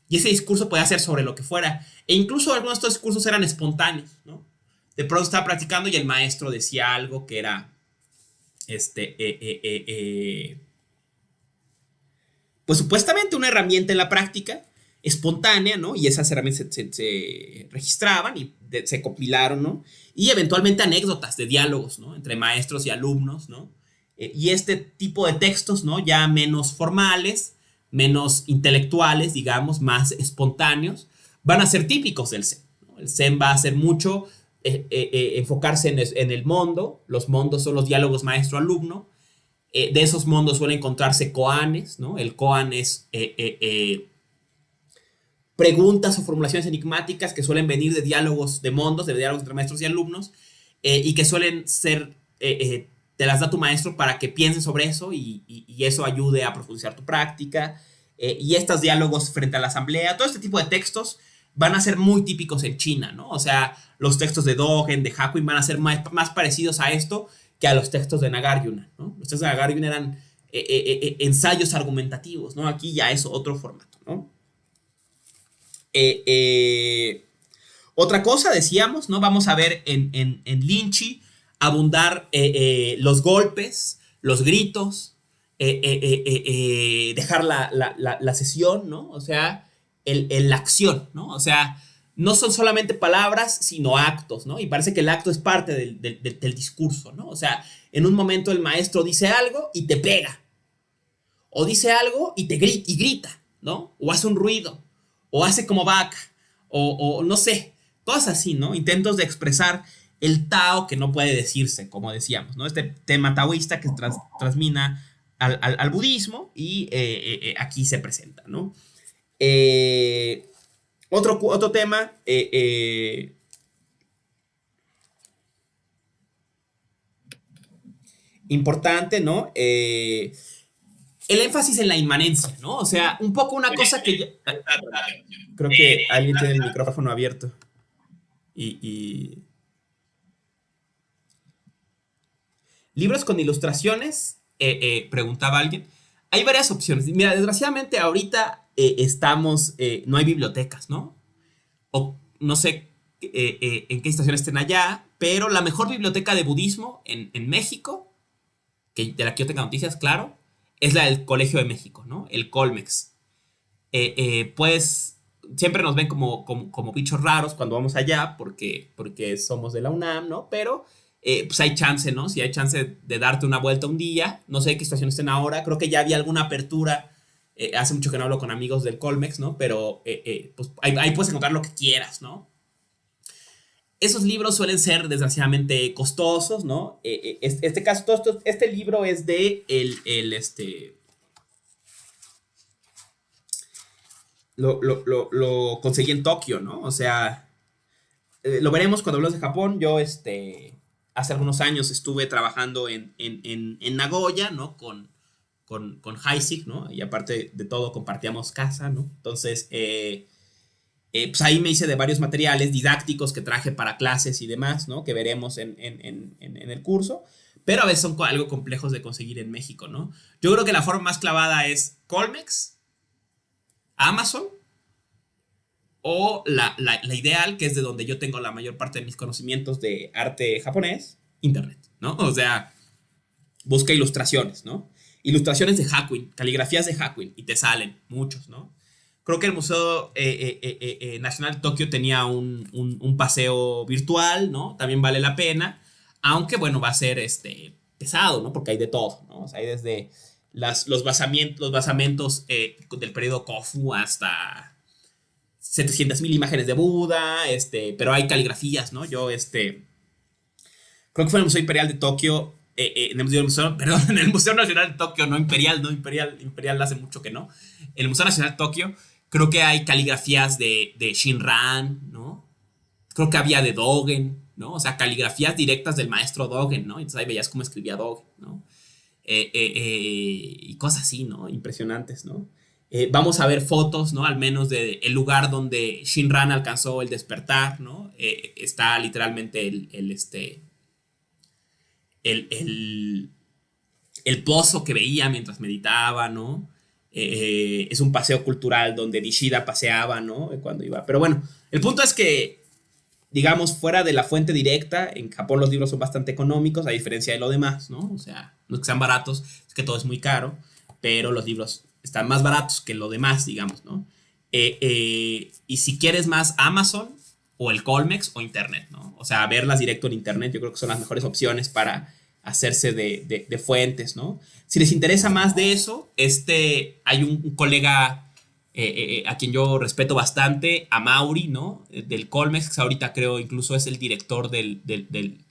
Y ese discurso podía ser sobre lo que fuera. E incluso algunos de estos discursos eran espontáneos, ¿no? De pronto estaba practicando y el maestro decía algo que era pues supuestamente una herramienta en la práctica espontánea, ¿no? Y esas herramientas se registraban y se compilaron, ¿no? Y eventualmente anécdotas de diálogos, ¿no? Entre maestros y alumnos, ¿no? Y este tipo de textos, ¿no? Ya menos formales, menos intelectuales, digamos, más espontáneos, van a ser típicos del Zen, ¿no? El Zen va a ser mucho enfocarse en el mondo. Los mondos son los diálogos maestro-alumno. De esos mondos suelen encontrarse koanes, ¿no? El koan es preguntas o formulaciones enigmáticas que suelen venir de diálogos de mundos, de diálogos entre maestros y alumnos, y que suelen ser, te las da tu maestro para que pienses sobre eso y eso ayude a profundizar tu práctica. Y estos diálogos frente a la asamblea, todo este tipo de textos van a ser muy típicos en China, ¿no? O sea, los textos de Dogen, de Hakuin van a ser más parecidos a esto que a los textos de Nagarjuna, ¿no? Los textos de Nagarjuna eran ensayos argumentativos, ¿no? Aquí ya es otro formato, ¿no? Otra cosa, decíamos, ¿no? Vamos a ver en Linchi abundar los golpes, los gritos, dejar la sesión, ¿no? O sea, la acción, ¿no? O sea, no son solamente palabras, sino actos, ¿no? Y parece que el acto es parte del discurso, ¿no? O sea, en un momento el maestro dice algo y te pega, o dice algo y te grita, ¿no? O hace un ruido, o hace como vaca, o no sé, cosas así, ¿no? Intentos de expresar el Tao que no puede decirse, como decíamos, ¿no? Este tema taoísta que transmina al budismo y aquí se presenta, ¿no? Otro tema, importante, ¿no? El énfasis en la inmanencia, ¿no? O sea, un poco una cosa que... Creo que alguien tiene el micrófono abierto. Y... Libros con ilustraciones, preguntaba alguien. Hay varias opciones. Mira, desgraciadamente ahorita no hay bibliotecas, ¿no? O no sé en qué estación estén allá, pero la mejor biblioteca de budismo en México, de la que yo tenga noticias, claro, es la del Colegio de México, ¿no? El Colmex. Pues siempre nos ven como bichos raros cuando vamos allá porque somos de la UNAM, ¿no? Pero pues hay chance, ¿no? Si hay chance de darte una vuelta un día, no sé qué estación estén ahora, creo que ya había alguna apertura, hace mucho que no hablo con amigos del Colmex, ¿no? Pero pues ahí puedes encontrar lo que quieras, ¿no? Esos libros suelen ser desgraciadamente costosos, ¿no? Este libro es de lo conseguí en Tokio, ¿no? O sea, lo veremos cuando hablamos de Japón. Yo, hace algunos años estuve trabajando en Nagoya, ¿no? Con Heisig, ¿no? Y aparte de todo, compartíamos casa, ¿no? Entonces, pues ahí me hice de varios materiales didácticos que traje para clases y demás, ¿no? Que veremos en el curso. Pero a veces son algo complejos de conseguir en México, ¿no? Yo creo que la forma más clavada es Colmex, Amazon, o la ideal, que es de donde yo tengo la mayor parte de mis conocimientos de arte japonés, Internet, ¿no? O sea, busca ilustraciones, ¿no? Ilustraciones de Hakuin, caligrafías de Hakuin, y te salen muchos, ¿no? Creo que el Museo Nacional de Tokio tenía un paseo virtual, ¿no? También vale la pena, aunque, bueno, va a ser pesado, ¿no? Porque hay de todo, ¿no? O sea, hay desde los basamentos del periodo Kofu hasta 700,000 imágenes de Buda, pero hay caligrafías, ¿no? Yo, creo que fue en el Museo Imperial de Tokio, en el Museo Nacional de Tokio, no Imperial hace mucho que no. En el Museo Nacional de Tokio, creo que hay caligrafías de Shinran, ¿no? Creo que había de Dogen, ¿no? O sea, caligrafías directas del maestro Dogen, ¿no? Entonces ahí veías cómo escribía Dogen, ¿no? Y cosas así, ¿no? Impresionantes, ¿no? Vamos a ver fotos, ¿no? Al menos del lugar donde Shinran alcanzó el despertar, ¿no? Está literalmente el pozo que veía mientras meditaba, ¿no? Es un paseo cultural donde Nishida paseaba, ¿no? Cuando iba. Pero bueno, el punto es que, digamos, fuera de la fuente directa, en Japón los libros son bastante económicos, a diferencia de lo demás, ¿no? O sea, no es que sean baratos, es que todo es muy caro, pero los libros están más baratos que lo demás, digamos, ¿no? Y si quieres más, Amazon o el Colmex o Internet, ¿no? O sea, verlas directo en Internet yo creo que son las mejores opciones para hacerse de fuentes, ¿no? Si les interesa más de eso, hay un colega a quien yo respeto bastante, a Mauri, ¿no? Del Colmex, que ahorita creo incluso es el director del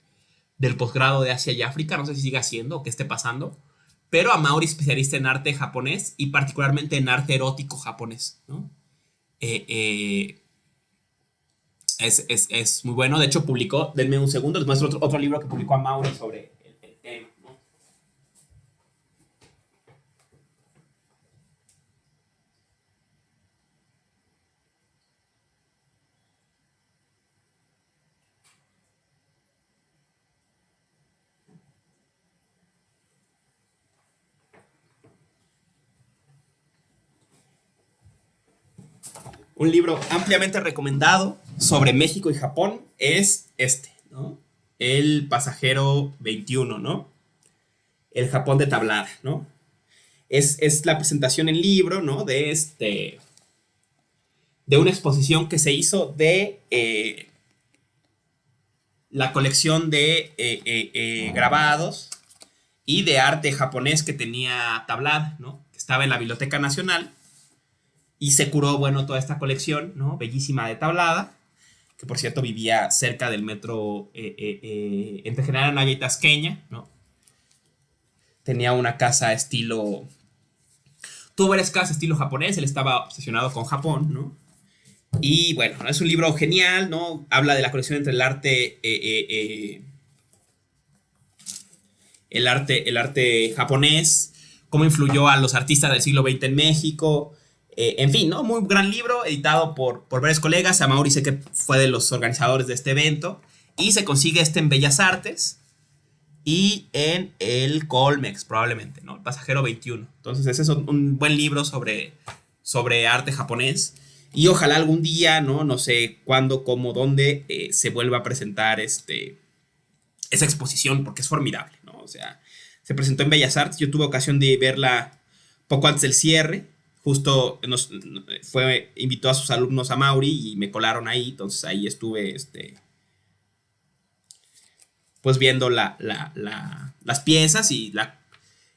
posgrado de Asia y África, no sé si sigue haciendo o qué esté pasando, pero a Mauri, especialista en arte japonés y particularmente en arte erótico japonés, ¿no? Eh, eh, es muy bueno. De hecho, publicó, denme un segundo, les muestro otro libro que publicó a Mauri sobre el tema, ¿no? Un libro ampliamente recomendado sobre México y Japón es ¿no? El pasajero 21, ¿no? El Japón de tablada, ¿no? Es la presentación en libro, ¿no? De una exposición que se hizo de la colección de grabados y de arte japonés que tenía tablada, ¿no? Que estaba en la Biblioteca Nacional y se curó, bueno, toda esta colección, ¿no? Bellísima de tablada, que por cierto vivía cerca del metro entre General Anaya y Tasqueña, ¿no? Tenía una casa estilo... Tuvo varias casas estilo japonés, él estaba obsesionado con Japón, ¿no? Y bueno, es un libro genial, ¿no? Habla de la conexión entre el arte japonés, cómo influyó a los artistas del siglo XX en México, en fin, ¿no? Muy gran libro, editado por varios colegas. A Mauri sé que fue de los organizadores de este evento, y se consigue en Bellas Artes y en el Colmex, probablemente, ¿no? El pasajero 21. Entonces, ese es un buen libro sobre arte japonés. Y ojalá algún día, ¿no? No sé cuándo, cómo, dónde se vuelva a presentar esa exposición, porque es formidable, ¿no? O sea, se presentó en Bellas Artes. Yo tuve ocasión de verla poco antes del cierre. Justo invitó a sus alumnos a Mauri y me colaron ahí. Entonces ahí estuve, pues viendo las piezas y la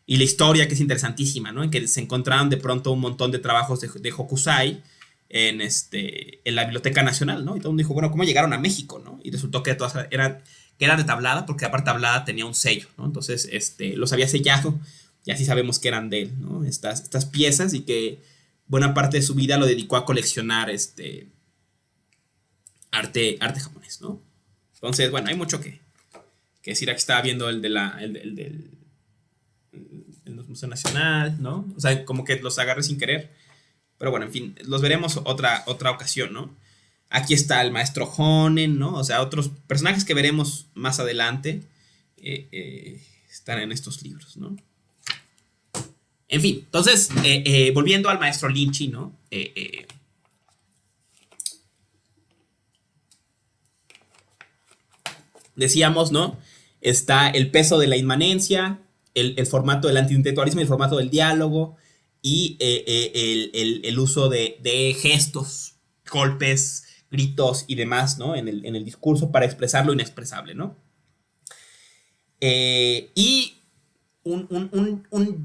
historia, que es interesantísima, ¿no? En que se encontraron de pronto un montón de trabajos de Hokusai en la Biblioteca Nacional, ¿no? Y todo el mundo dijo, bueno, ¿cómo llegaron a México, no? Y resultó que todas eran de tablada, porque aparte tablada tenía un sello, ¿no? Entonces, los había sellado y así sabemos que eran de él, ¿no? Estas piezas, y que buena parte de su vida lo dedicó a coleccionar arte japonés, ¿no? Entonces, bueno, hay mucho que decir. Aquí estaba viendo el del Museo Nacional, ¿no? O sea, como que los agarré sin querer. Pero bueno, en fin, los veremos otra ocasión, ¿no? Aquí está el maestro Honen, ¿no? O sea, otros personajes que veremos más adelante están en estos libros, ¿no? En fin, entonces, volviendo al maestro Lynch, ¿no? Decíamos, ¿no? Está el peso de la inmanencia, el formato del antiintelectualismo y el formato del diálogo, y el uso de gestos, golpes, gritos y demás, ¿no? En el discurso para expresar lo inexpresable, ¿no? Y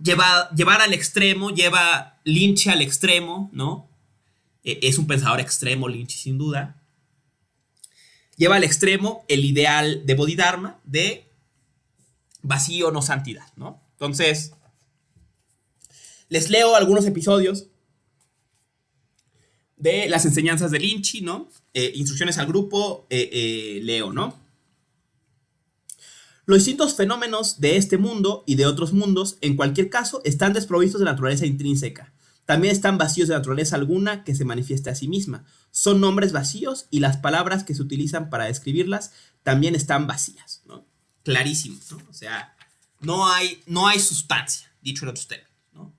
llevar al extremo, lleva Lynch al extremo, ¿no? Es un pensador extremo, Lynch, sin duda. Lleva al extremo el ideal de Bodhidharma, de vacío, no santidad, ¿no? Entonces, les leo algunos episodios de las enseñanzas de Lynch, ¿no? Instrucciones al grupo, leo, ¿no? Los distintos fenómenos de este mundo y de otros mundos, en cualquier caso, están desprovistos de naturaleza intrínseca. También están vacíos de naturaleza alguna que se manifieste a sí misma. Son nombres vacíos, y las palabras que se utilizan para describirlas también están vacías, ¿no? Clarísimo, ¿no? O sea, no hay sustancia, dicho en otros términos, ¿no?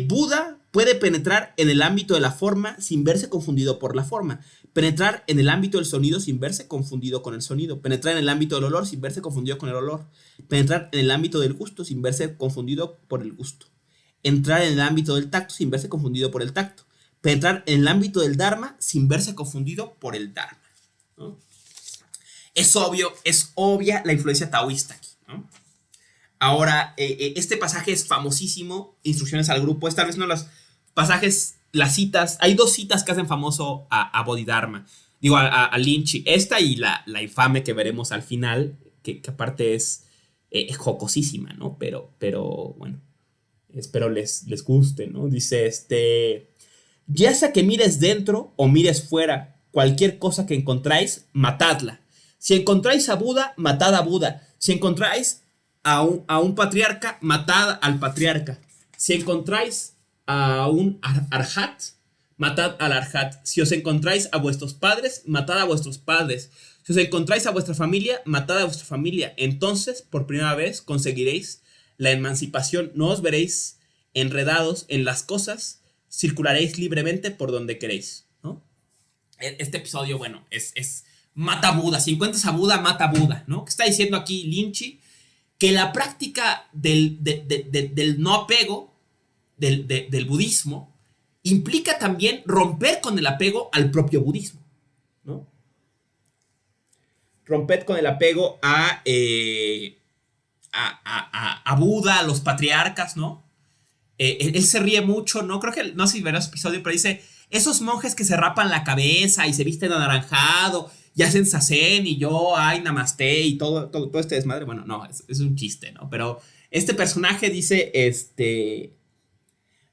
Buda puede penetrar en el ámbito de la forma sin verse confundido por la forma, penetrar en el ámbito del sonido sin verse confundido con el sonido, penetrar en el ámbito del olor sin verse confundido con el olor, penetrar en el ámbito del gusto sin verse confundido por el gusto, entrar en el ámbito del tacto sin verse confundido por el tacto, penetrar en el ámbito del dharma sin verse confundido por el dharma, ¿no? es obvia la influencia taoísta aquí, ¿no? Ahora, este pasaje es famosísimo, Instrucciones al grupo, es tal vez uno de los pasajes, las citas, hay dos citas que hacen famoso a Bodhidharma, digo, a Lynch, esta y la infame que veremos al final, que aparte es jocosísima, ¿no? Pero bueno, espero les guste, ¿no? Dice ya sea que mires dentro o mires fuera, cualquier cosa que encontráis, matadla. Si encontráis a Buda, matad a Buda. Si encontráis a un patriarca, matad al patriarca. Si encontráis a un arhat, matad al arhat. Si os encontráis a vuestros padres, matad a vuestros padres. Si os encontráis a vuestra familia, matad a vuestra familia. Entonces, por primera vez, conseguiréis la emancipación. No os veréis enredados en las cosas, circularéis libremente por donde queréis, ¿no? Este episodio, bueno, es mata a Buda. Si encuentras a Buda, mata a Buda, ¿no? ¿Qué está diciendo aquí Lynch? Que la práctica del no apego, del budismo, implica también romper con el apego al propio budismo, ¿no? Romper con el apego a Buda, a los patriarcas, ¿no? Él se ríe mucho, ¿no? Creo que, no sé si verás episodio, pero dice, esos monjes que se rapan la cabeza y se visten anaranjado y hacen sasen y yo, ay, namaste y todo este desmadre. Bueno, no, es un chiste, ¿no? Pero este personaje dice,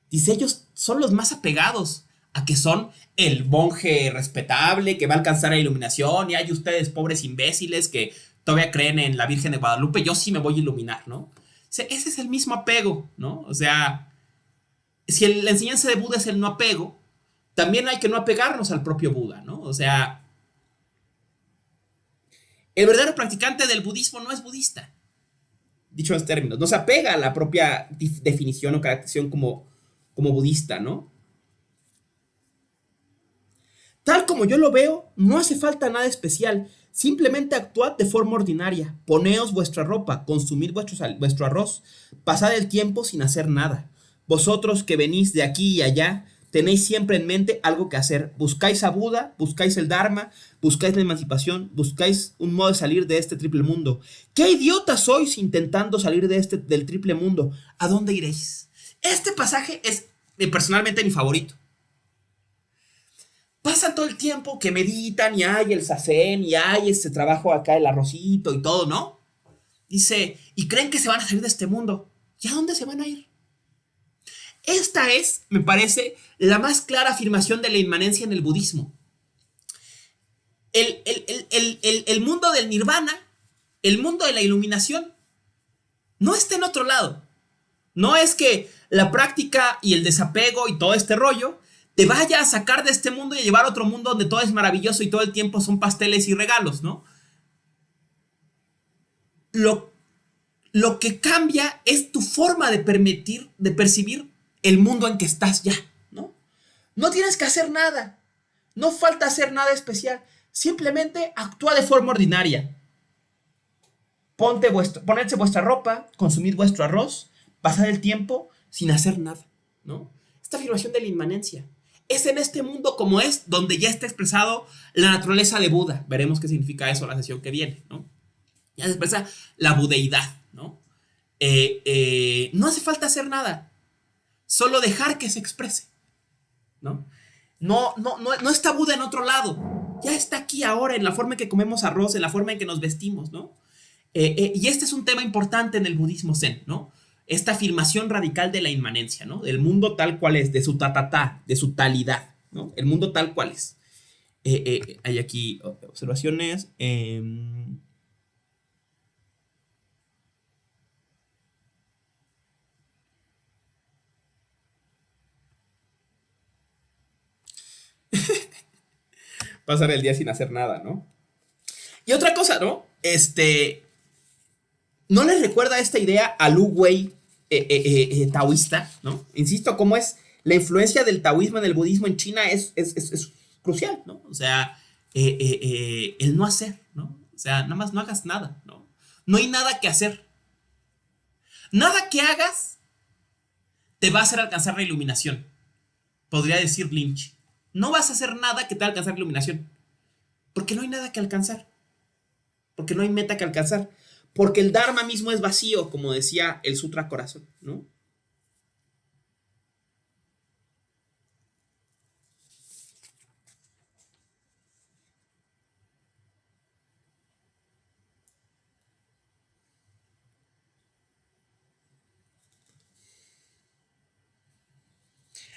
dice, ellos son los más apegados a que son el monje respetable que va a alcanzar la iluminación y hay ustedes pobres imbéciles que todavía creen en la Virgen de Guadalupe, yo sí me voy a iluminar, ¿no? O sea, ese es el mismo apego, ¿no? O sea, si la enseñanza de Buda es el no apego, también hay que no apegarnos al propio Buda, ¿no? O sea, el verdadero practicante del budismo no es budista, dicho en términos, no se apega a la propia definición o caracterización como budista, ¿no? Tal como yo lo veo, no hace falta nada especial, simplemente actuad de forma ordinaria, poneos vuestra ropa, consumid vuestro arroz, pasad el tiempo sin hacer nada. Vosotros que venís de aquí y allá, tenéis siempre en mente algo que hacer. Buscáis a Buda, buscáis el Dharma, buscáis la emancipación, buscáis un modo de salir de este triple mundo. ¿Qué idiotas sois intentando salir del triple mundo? ¿A dónde iréis? Este pasaje es personalmente mi favorito. Pasan todo el tiempo que meditan y hay el sasen y hay este trabajo acá, el arrocito y todo, ¿no? Dice, y creen que se van a salir de este mundo. ¿Y a dónde se van a ir? Esta es, me parece, la más clara afirmación de la inmanencia en el budismo. El mundo del nirvana, el mundo de la iluminación, no está en otro lado. No es que la práctica y el desapego y todo este rollo te vaya a sacar de este mundo y a llevar a otro mundo donde todo es maravilloso y todo el tiempo son pasteles y regalos, ¿no? Lo que cambia es tu forma de percibir el mundo en que estás ya, ¿no? No tienes que hacer nada, no falta hacer nada especial, simplemente actúa de forma ordinaria. Ponedse vuestra ropa, consumid vuestro arroz, pasad el tiempo sin hacer nada, ¿no? Esta afirmación de la inmanencia. Es en este mundo como es, donde ya está expresado la naturaleza de Buda. Veremos qué significa eso la sesión que viene, ¿no? Ya se expresa la budeidad, ¿no? No hace falta hacer nada, solo dejar que se exprese, ¿no? No está Buda en otro lado, ya está aquí ahora, en la forma en que comemos arroz, en la forma en que nos vestimos, ¿no? Y este es un tema importante en el budismo zen, ¿no? Esta afirmación radical de la inmanencia, ¿no? Del mundo tal cual es, de su de su talidad, ¿no? El mundo tal cual es. Hay aquí observaciones. Pasar el día sin hacer nada, ¿no? Y otra cosa, ¿no? ¿No les recuerda esta idea a Lu Wei taoísta, ¿no? Insisto, cómo es la influencia del taoísmo en el budismo en China es crucial, ¿no? O sea, el no hacer, ¿no? O sea, nada más no hagas nada, ¿no? No hay nada que hacer. Nada que hagas te va a hacer alcanzar la iluminación, podría decir Lynch. No vas a hacer nada que te va a alcanzar la iluminación, porque no hay nada que alcanzar. porque no hay meta que alcanzar, porque el Dharma mismo es vacío, como decía el Sutra Corazón, ¿no?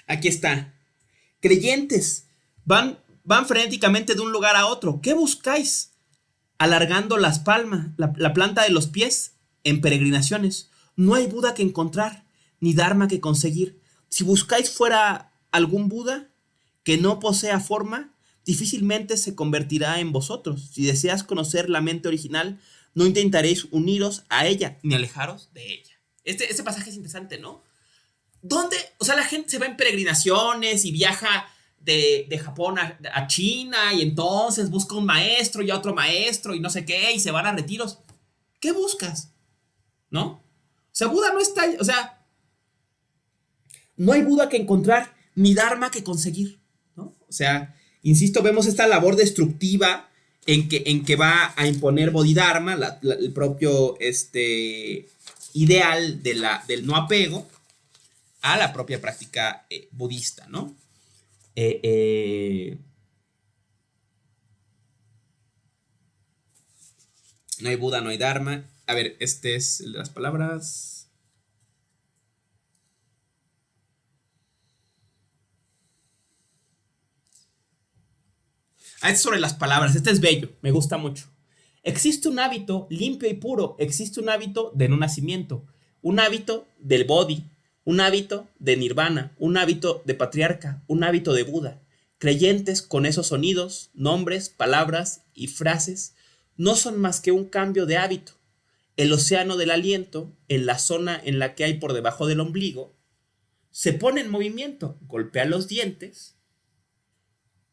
Aquí está. Creyentes, van frenéticamente de un lugar a otro. ¿Qué buscáis? Alargando las palmas, la planta de los pies, en peregrinaciones. No hay Buda que encontrar, ni Dharma que conseguir. Si buscáis fuera algún Buda que no posea forma, difícilmente se convertirá en vosotros. Si deseas conocer la mente original, no intentaréis uniros a ella, ni alejaros de ella. Este pasaje es interesante, ¿no? ¿Dónde? O sea, la gente se va en peregrinaciones y viaja de Japón a China y entonces busca un maestro y a otro maestro y no sé qué y se van a retiros. ¿Qué buscas? ¿No? O sea, Buda no está, o sea, no hay Buda que encontrar ni Dharma que conseguir, ¿no? O sea, insisto, vemos esta labor destructiva en que va a imponer Bodhidharma, el propio ideal del no apego, a la propia práctica budista, ¿no? Eh, eh, no hay Buda, no hay Dharma. A ver, este es el de las palabras. Ah, este es sobre las palabras. Este es bello, me gusta mucho. Existe un hábito limpio y puro. Existe un hábito de no nacimiento. Un hábito del Bodhi. Un hábito de Nirvana. Un hábito de patriarca. Un hábito de Buda. Creyentes con esos sonidos, nombres, palabras y frases no son más que un cambio de hábito. El océano del aliento, en la zona en la que hay por debajo del ombligo, se pone en movimiento, golpea los dientes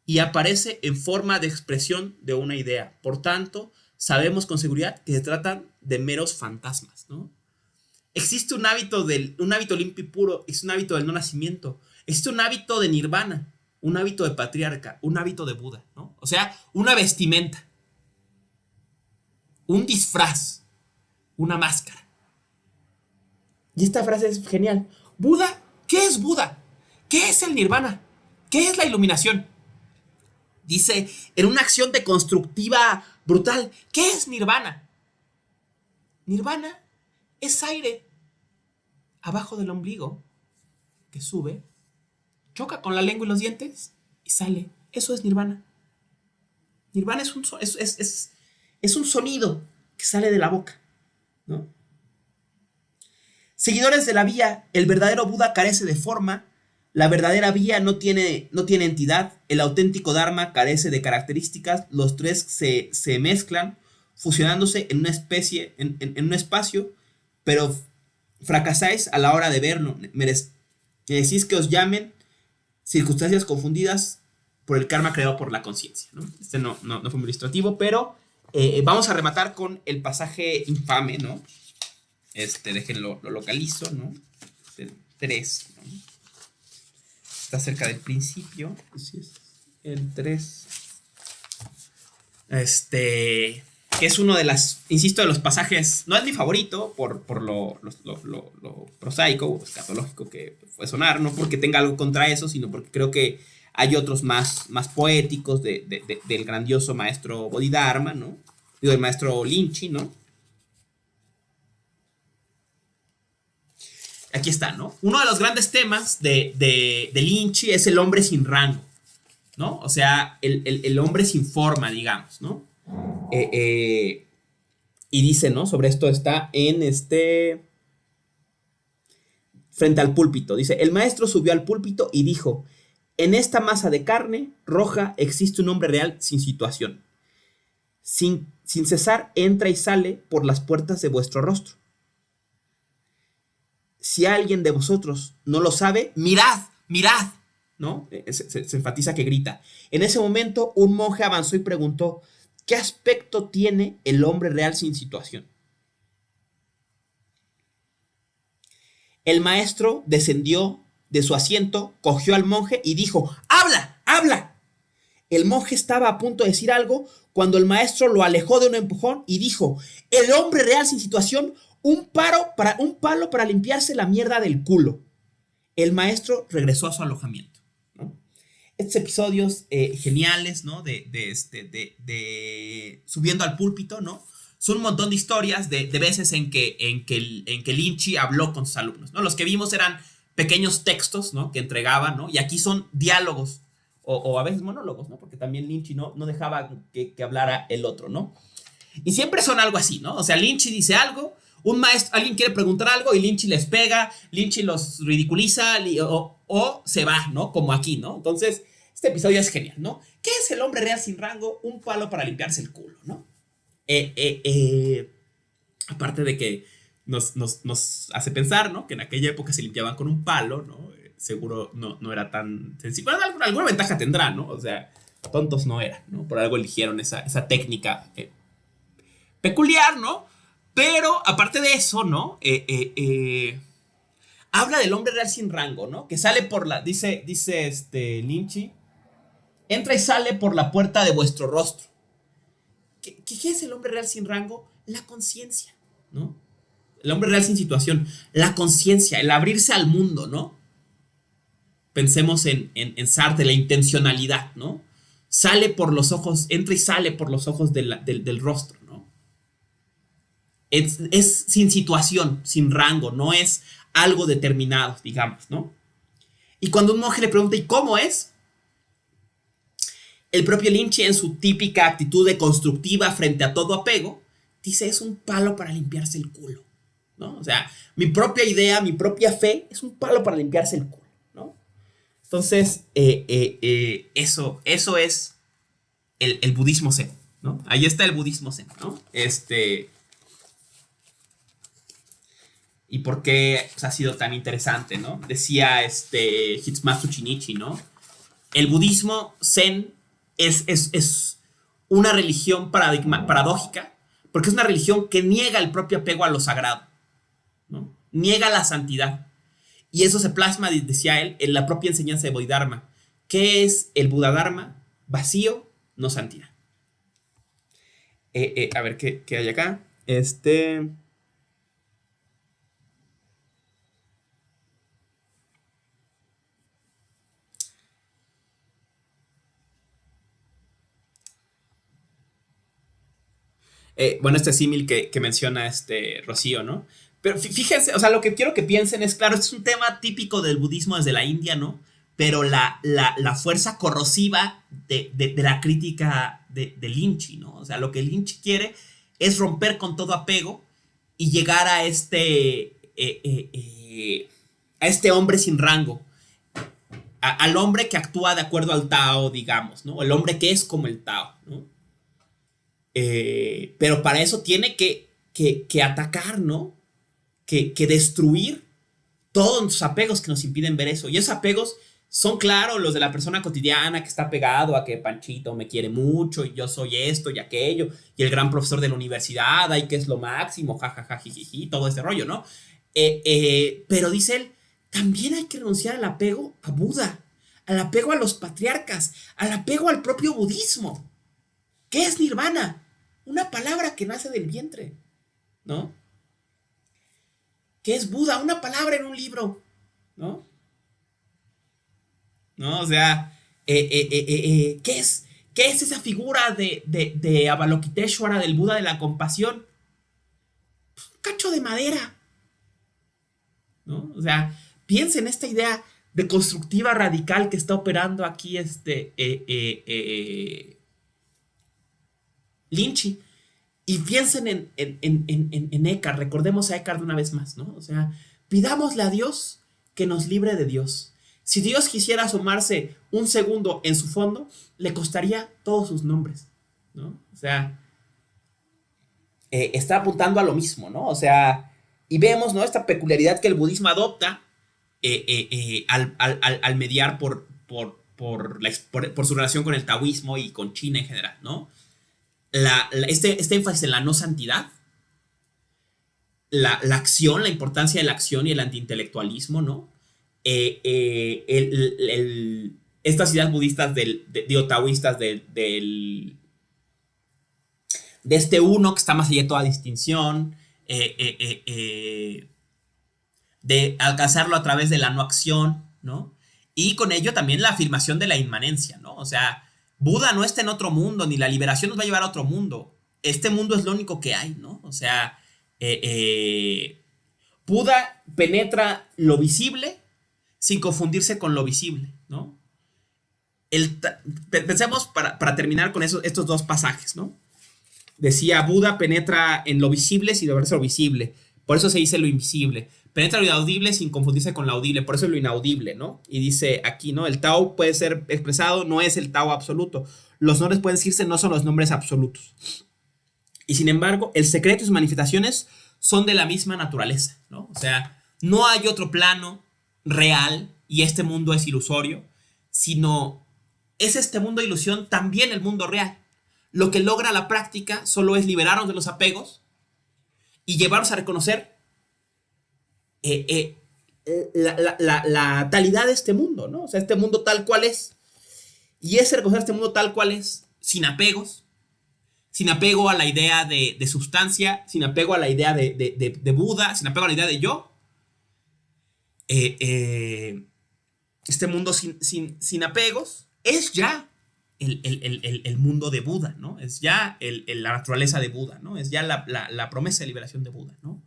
y aparece en forma de expresión de una idea. Por tanto, sabemos con seguridad que se tratan de meros fantasmas, ¿no? Existe un hábito limpio y puro, es un hábito del no nacimiento, existe un hábito de nirvana, un hábito de patriarca, un hábito de Buda, ¿no? O sea, una vestimenta, un disfraz, una máscara. Y esta frase es genial. Buda, ¿qué es Buda? ¿Qué es el nirvana? ¿Qué es la iluminación? Dice, en una acción deconstructiva brutal, ¿qué es nirvana? Nirvana es aire abajo del ombligo que sube, choca con la lengua y los dientes y sale. Eso es nirvana. Nirvana es un sonido que sale de la boca, ¿no? Seguidores de la vía, el verdadero Buda carece de forma, la verdadera vía no tiene entidad, el auténtico Dharma carece de características, los tres se mezclan, fusionándose en una especie, en un espacio, pero fracasáis a la hora de verlo. Decís que os llamen circunstancias confundidas por el karma creado por la conciencia, ¿no? Este no fue muy ilustrativo, pero vamos a rematar con el pasaje infame, ¿no? Déjenlo, lo localizo, ¿no? El 3, ¿no? Está cerca del principio. Sí, es el 3. Que es uno de las, insisto, de los pasajes, no es mi favorito por lo prosaico o escatológico que puede sonar, no porque tenga algo contra eso, sino porque creo que hay otros más poéticos del grandioso maestro Bodhidharma, ¿no? Digo, del maestro Linchi, ¿no? Aquí está, ¿no? Uno de los grandes temas de Linchi es el hombre sin rango, ¿no? O sea, el hombre sin forma, digamos, ¿no? Y dice, ¿no? Sobre esto está en frente al púlpito. Dice, el maestro subió al púlpito y dijo, en esta masa de carne roja existe un hombre real sin situación. Sin cesar entra y sale por las puertas de vuestro rostro. Si alguien de vosotros no lo sabe, mirad, mirad, ¿no? Se enfatiza que grita. En ese momento, un monje avanzó y preguntó, ¿qué aspecto tiene el hombre real sin situación? El maestro descendió de su asiento, cogió al monje y dijo, ¡habla, habla! El monje estaba a punto de decir algo cuando el maestro lo alejó de un empujón y dijo: el hombre real sin situación, un palo para limpiarse la mierda del culo. El maestro regresó a su alojamiento, ¿no? Estos episodios geniales, ¿no? De subiendo al púlpito, ¿no? Son un montón de historias de veces en que Lynchy habló con sus alumnos, ¿no? Los que vimos eran pequeños textos, ¿no? Que entregaba, ¿no? Y aquí son diálogos o a veces monólogos, ¿no? Porque también Lynchy no dejaba que hablara el otro, ¿no? Y siempre son algo así, ¿no? O sea, Lynchy dice algo, un maestro, alguien quiere preguntar algo y Lynchy les pega, Lynchy los ridiculiza o se va, ¿no? Como aquí, ¿no? Entonces, este episodio es genial, ¿no? ¿Qué es el hombre real sin rango? Un palo para limpiarse el culo, ¿no? Aparte de que nos hace pensar, ¿no? Que en aquella época se limpiaban con un palo, ¿no? Seguro no era tan sencillo. Bueno, alguna ventaja tendrá, ¿no? O sea, tontos no eran, ¿no? Por algo eligieron esa técnica peculiar, ¿no? Pero aparte de eso, ¿no? Habla del hombre real sin rango, ¿no? Que sale por la, dice Lynchy, entra y sale por la puerta de vuestro rostro. ¿Qué es el hombre real sin rango? La conciencia, ¿no? El hombre real sin situación, la conciencia, el abrirse al mundo, ¿no? Pensemos en Sartre, la intencionalidad, ¿no? Sale por los ojos, entra y sale por los ojos del rostro, ¿no? Es sin situación, sin rango, no es algo determinado, digamos, ¿no? Y cuando un monje le pregunta, ¿y cómo es? El propio Lynchy, en su típica actitud deconstructiva frente a todo apego, dice: es un palo para limpiarse el culo, ¿no? O sea, mi propia idea, mi propia fe es un palo para limpiarse el culo, ¿no? Entonces, eso es el budismo zen, ¿no? Ahí está el budismo zen, ¿no? Y por qué ha sido tan interesante, ¿no? Decía Hitsumatsu Shinichi, ¿no? El budismo zen es una religión paradójica, porque es una religión que niega el propio apego a lo sagrado, ¿no? Niega la santidad. Y eso se plasma, decía él, en la propia enseñanza de Bodhidharma. ¿Qué es el Buddha-dharma? Vacío, no santidad. A ver, ¿qué hay acá? Bueno, este símil que menciona Rocío, ¿no? Pero fíjense, o sea, lo que quiero que piensen es, claro, este es un tema típico del budismo desde la India, ¿no? Pero la fuerza corrosiva de la crítica de Lynchy, ¿no? O sea, lo que Lynchy quiere es romper con todo apego y llegar a este hombre sin rango, al hombre que actúa de acuerdo al Tao, digamos, ¿no? El hombre que es como el Tao, ¿no? Pero para eso tiene que atacar, ¿no? Que destruir todos los apegos que nos impiden ver eso. Y esos apegos son, claro, los de la persona cotidiana que está pegado a que Panchito me quiere mucho y yo soy esto y aquello, y el gran profesor de la universidad, ay, que es lo máximo, jajaja, jijiji, todo este rollo, ¿no? Pero dice él, también hay que renunciar al apego a Buda, al apego a los patriarcas, al apego al propio budismo. ¿Qué es nirvana? Una palabra que nace del vientre, ¿no? ¿Qué es Buda? Una palabra en un libro, ¿no? ¿No? O sea, ¿qué es esa figura de Avalokiteshvara, del Buda de la compasión? Un cacho de madera, ¿no? O sea, piensa en esta idea deconstructiva radical que está operando aquí Lynchy. Y piensen en Eckhart, recordemos a Eckhart una vez más, ¿no? O sea, pidámosle a Dios que nos libre de Dios. Si Dios quisiera asomarse un segundo en su fondo, le costaría todos sus nombres, ¿no? O sea, está apuntando a lo mismo, ¿no? O sea, y vemos, ¿no? Esta peculiaridad que el budismo adopta al mediar por su relación con el taoísmo y con China en general, ¿no? Este énfasis en la no santidad, la acción, la importancia de la acción y el antiintelectualismo, ¿no? estas ideas budistas taoístas de este uno que está más allá de toda distinción, de alcanzarlo a través de la no acción, ¿no? Y con ello también la afirmación de la inmanencia, ¿no? O sea, Buda no está en otro mundo, ni la liberación nos va a llevar a otro mundo. Este mundo es lo único que hay, ¿no? O sea, Buda penetra lo visible sin confundirse con lo visible, ¿no? Pensemos para terminar con estos dos pasajes, ¿no? Decía, Buda penetra en lo visible sin deberse lo visible. Por eso se dice lo invisible. Penetra lo inaudible sin confundirse con lo audible. Por eso es lo inaudible, ¿no? Y dice aquí, ¿no? El Tao puede ser expresado, no es el Tao absoluto. Los nombres pueden decirse, no son los nombres absolutos. Y sin embargo, el secreto y sus manifestaciones son de la misma naturaleza, ¿no? O sea, no hay otro plano real y este mundo es ilusorio, sino es este mundo de ilusión también el mundo real. Lo que logra la práctica solo es liberarnos de los apegos y llevarnos a reconocer la talidad de este mundo, ¿no? O sea, este mundo tal cual es. Y ese reconocer este mundo tal cual es, sin apegos, sin apego a la idea de sustancia, sin apego a la idea de Buda, sin apego a la idea de yo. Este mundo sin apegos es ya el mundo de Buda, ¿no? Es ya la naturaleza de Buda, ¿no? Es ya la promesa de liberación de Buda, ¿no?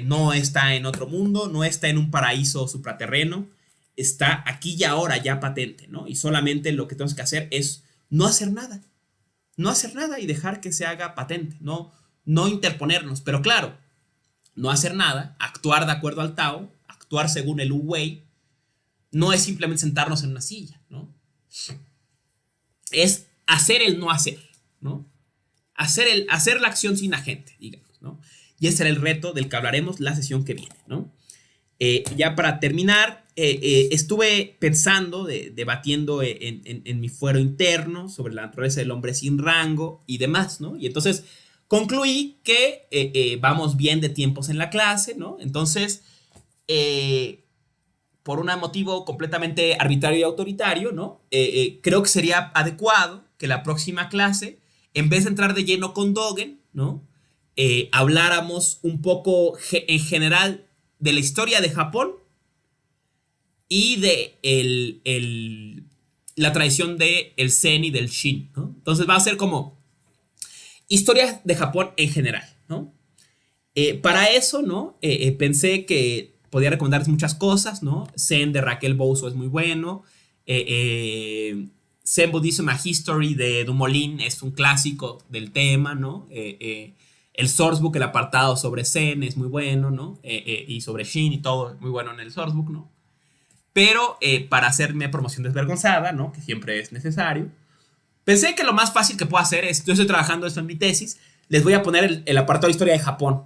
No está en otro mundo, no está en un paraíso supraterreno, está aquí y ahora ya patente, ¿no? Y solamente lo que tenemos que hacer es no hacer nada y dejar que se haga patente, no interponernos, pero claro, no hacer nada, actuar de acuerdo al Tao, actuar según el Wu Wei, no es simplemente sentarnos en una silla, ¿no? Es hacer el no hacer, ¿no? Hacer la acción sin agente, digamos, ¿no? Y ese será el reto del que hablaremos la sesión que viene, ¿no? Ya para terminar, estuve pensando, debatiendo en mi fuero interno sobre la naturaleza del hombre sin rango y demás, ¿no? Y entonces concluí que vamos bien de tiempos en la clase, ¿no? Entonces, por un motivo completamente arbitrario y autoritario, ¿no? Creo que sería adecuado que la próxima clase, en vez de entrar de lleno con Dogen, ¿no? Habláramos un poco en general de la historia de Japón y de la tradición del Zen y del Shin, ¿no? Entonces va a ser como historia de Japón en general, ¿no? Para eso, ¿no? Pensé que podía recomendarles muchas cosas, ¿no? Zen de Raquel Bouzo es muy bueno. Zen Buddhism a History de Dumoulin es un clásico del tema, ¿no? El sourcebook, el apartado sobre Zen es muy bueno, ¿no? Y sobre Shin y todo es muy bueno en el sourcebook, ¿no? Pero para hacerme promoción desvergonzada, ¿no? Que siempre es necesario, pensé que lo más fácil que puedo hacer es, yo estoy trabajando esto en mi tesis, les voy a poner el apartado de historia de Japón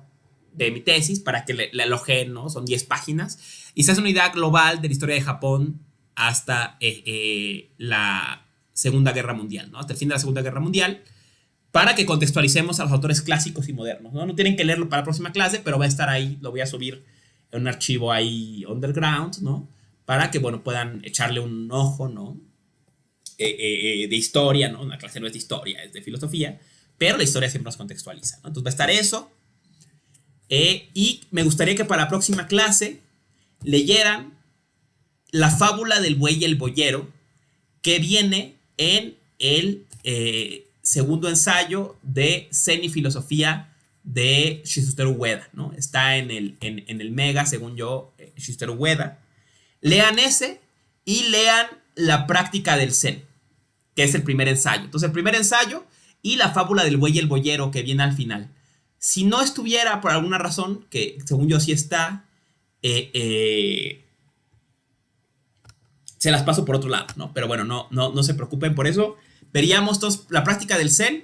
de mi tesis para que le elogien, ¿no? Son 10 páginas y se hace una idea global de la historia de Japón hasta la Segunda Guerra Mundial, ¿no? Hasta el fin de la Segunda Guerra Mundial, para que contextualicemos a los autores clásicos y modernos, ¿no? No tienen que leerlo para la próxima clase, pero va a estar ahí, lo voy a subir en un archivo ahí underground, ¿no? Para que, bueno, puedan echarle un ojo, ¿no? De historia, ¿no? Una clase no es de historia, es de filosofía, pero la historia siempre nos contextualiza, ¿no? Entonces va a estar eso. Y me gustaría que para la próxima clase leyeran La fábula del buey y el boyero, que viene en el segundo ensayo de Zen y Filosofía de Shizutaro Ueda, ¿no? Está en el Mega, según yo, Shizutaro Ueda. Lean ese y lean La práctica del Zen, que es el primer ensayo. Entonces, el primer ensayo y La fábula del buey y el boyero, que viene al final. Si no estuviera por alguna razón, que según yo sí está, se las paso por otro lado, ¿no? Pero bueno, no se preocupen por eso. Veríamos entonces La práctica del Zen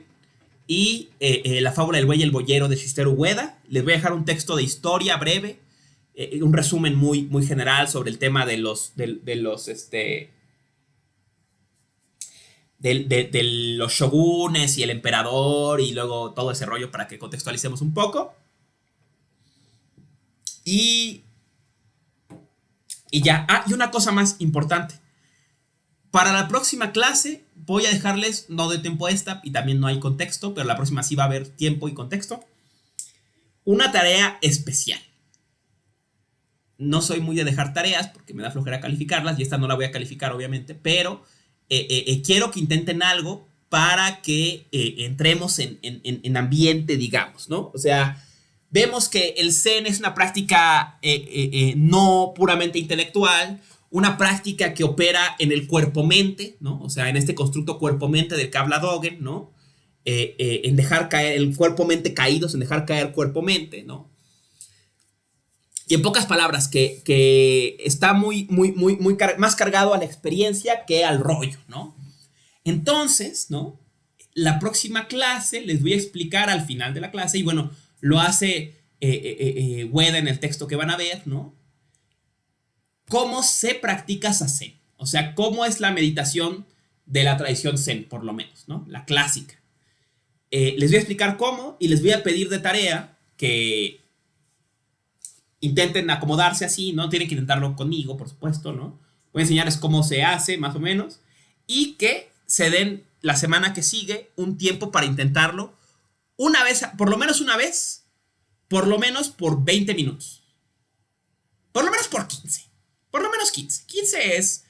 y La fábula del buey y el boyero de Shizutaro Ueda. Les voy a dejar un texto de historia breve, un resumen muy general sobre el tema de los shogunes y el emperador y luego todo ese rollo para que contextualicemos un poco. Y ya. Y una cosa más importante. Para la próxima clase voy a dejarles, no de tiempo esta y también no hay contexto, pero la próxima sí va a haber tiempo y contexto, una tarea especial. No soy muy de dejar tareas porque me da flojera calificarlas y esta no la voy a calificar obviamente, pero quiero que intenten algo para que entremos en ambiente, digamos, ¿no? O sea, vemos que el Zen es una práctica no puramente intelectual, una práctica que opera en el cuerpo-mente, ¿no? O sea, en este constructo cuerpo-mente del que habla Dogen, ¿no? En dejar caer el cuerpo-mente caídos, en dejar caer cuerpo-mente, ¿no? Y en pocas palabras, que está más cargado a la experiencia que al rollo, ¿no? Entonces, ¿no? La próxima clase les voy a explicar al final de la clase, y bueno, lo hace Ueda en el texto que van a ver, ¿no? Cómo se practica Zazen. O sea, cómo es la meditación de la tradición Zen, por lo menos, ¿no? La clásica. Les voy a explicar cómo y les voy a pedir de tarea que intenten acomodarse así, ¿no? Tienen que intentarlo conmigo, por supuesto, ¿no? Voy a enseñarles cómo se hace, más o menos, y que se den la semana que sigue un tiempo para intentarlo una vez, por lo menos una vez, por lo menos por 20 minutos. Por lo menos por 15. Por lo menos 15. 15 es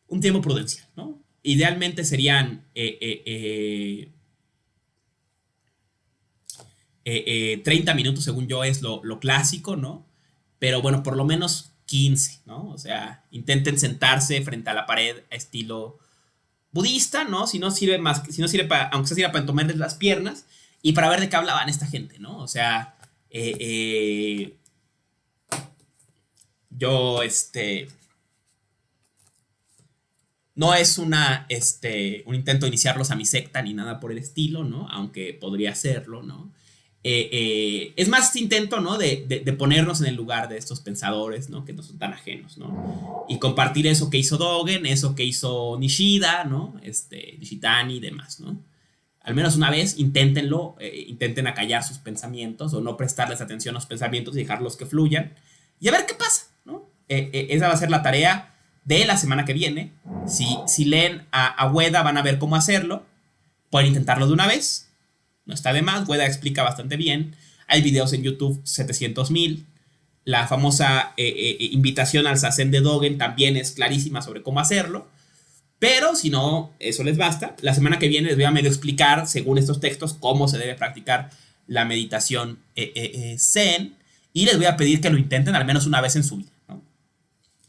un tiempo prudencial, ¿no? Idealmente serían 30 minutos, según yo, es lo clásico, ¿no? Pero bueno, por lo menos 15, ¿no? O sea, intenten sentarse frente a la pared a estilo budista, ¿no? Si no sirve más, si no sirve para, aunque sea sirva para entomarles las piernas y para ver de qué hablaban esta gente, ¿no? O sea, yo, no es un intento de iniciarlos a mi secta ni nada por el estilo, ¿no? Aunque podría hacerlo, ¿no? Es más este intento, ¿no? De ponernos en el lugar de estos pensadores, ¿no? Que no son tan ajenos, ¿no? Y compartir eso que hizo Dogen, eso que hizo Nishida, ¿no? Nishitani y demás, ¿no? Al menos una vez, inténtenlo, intenten acallar sus pensamientos o no prestarles atención a los pensamientos y dejarlos que fluyan y a ver qué pasa, ¿no? Esa va a ser la tarea de la semana que viene. Si leen a Ueda van a ver cómo hacerlo. Pueden intentarlo de una vez. No está de más, Ueda explica bastante bien. Hay videos en YouTube 700,000. La famosa invitación al Zazen de Dogen también es clarísima sobre cómo hacerlo. Pero si no, eso les basta. La semana que viene les voy a medio explicar, según estos textos, cómo se debe practicar la meditación Zen. Y les voy a pedir que lo intenten al menos una vez en su vida, ¿no?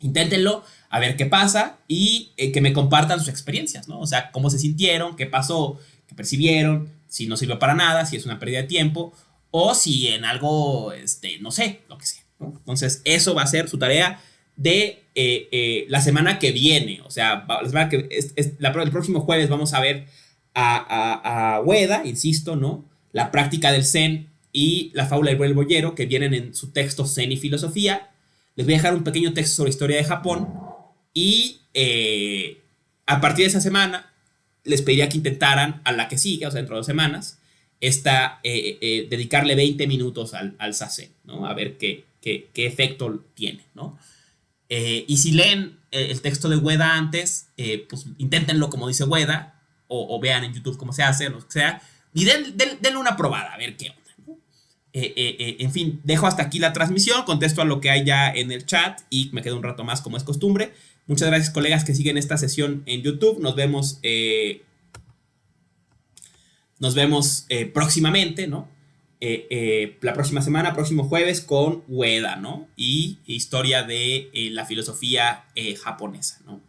Inténtenlo, a ver qué pasa y que me compartan sus experiencias, ¿no? O sea, cómo se sintieron, qué pasó, qué percibieron, si no sirve para nada, si es una pérdida de tiempo o si en algo, no sé, lo que sea, ¿no? Entonces, eso va a ser su tarea de la semana que viene. O sea, la semana que, el próximo jueves vamos a ver a Ueda, insisto, ¿no? La práctica del Zen y la fábula del buen boyero, que vienen en su texto Zen y Filosofía. Les voy a dejar un pequeño texto sobre historia de Japón y a partir de esa semana les pediría que intentaran a la que sigue, o sea, dentro de 2 semanas, dedicarle 20 minutos al Zazen, ¿no? A ver qué efecto tiene, ¿no? Y si leen el texto de Ueda antes, pues inténtenlo como dice Ueda, o vean en YouTube cómo se hace, lo que sea, y denle una probada, a ver qué onda, ¿no? En fin, dejo hasta aquí la transmisión, contesto a lo que hay ya en el chat y me quedo un rato más como es costumbre. Muchas gracias, colegas, que siguen esta sesión en YouTube. Nos vemos próximamente, ¿no? La próxima semana, próximo jueves, con Ueda, ¿no? Y historia de la filosofía japonesa, ¿no?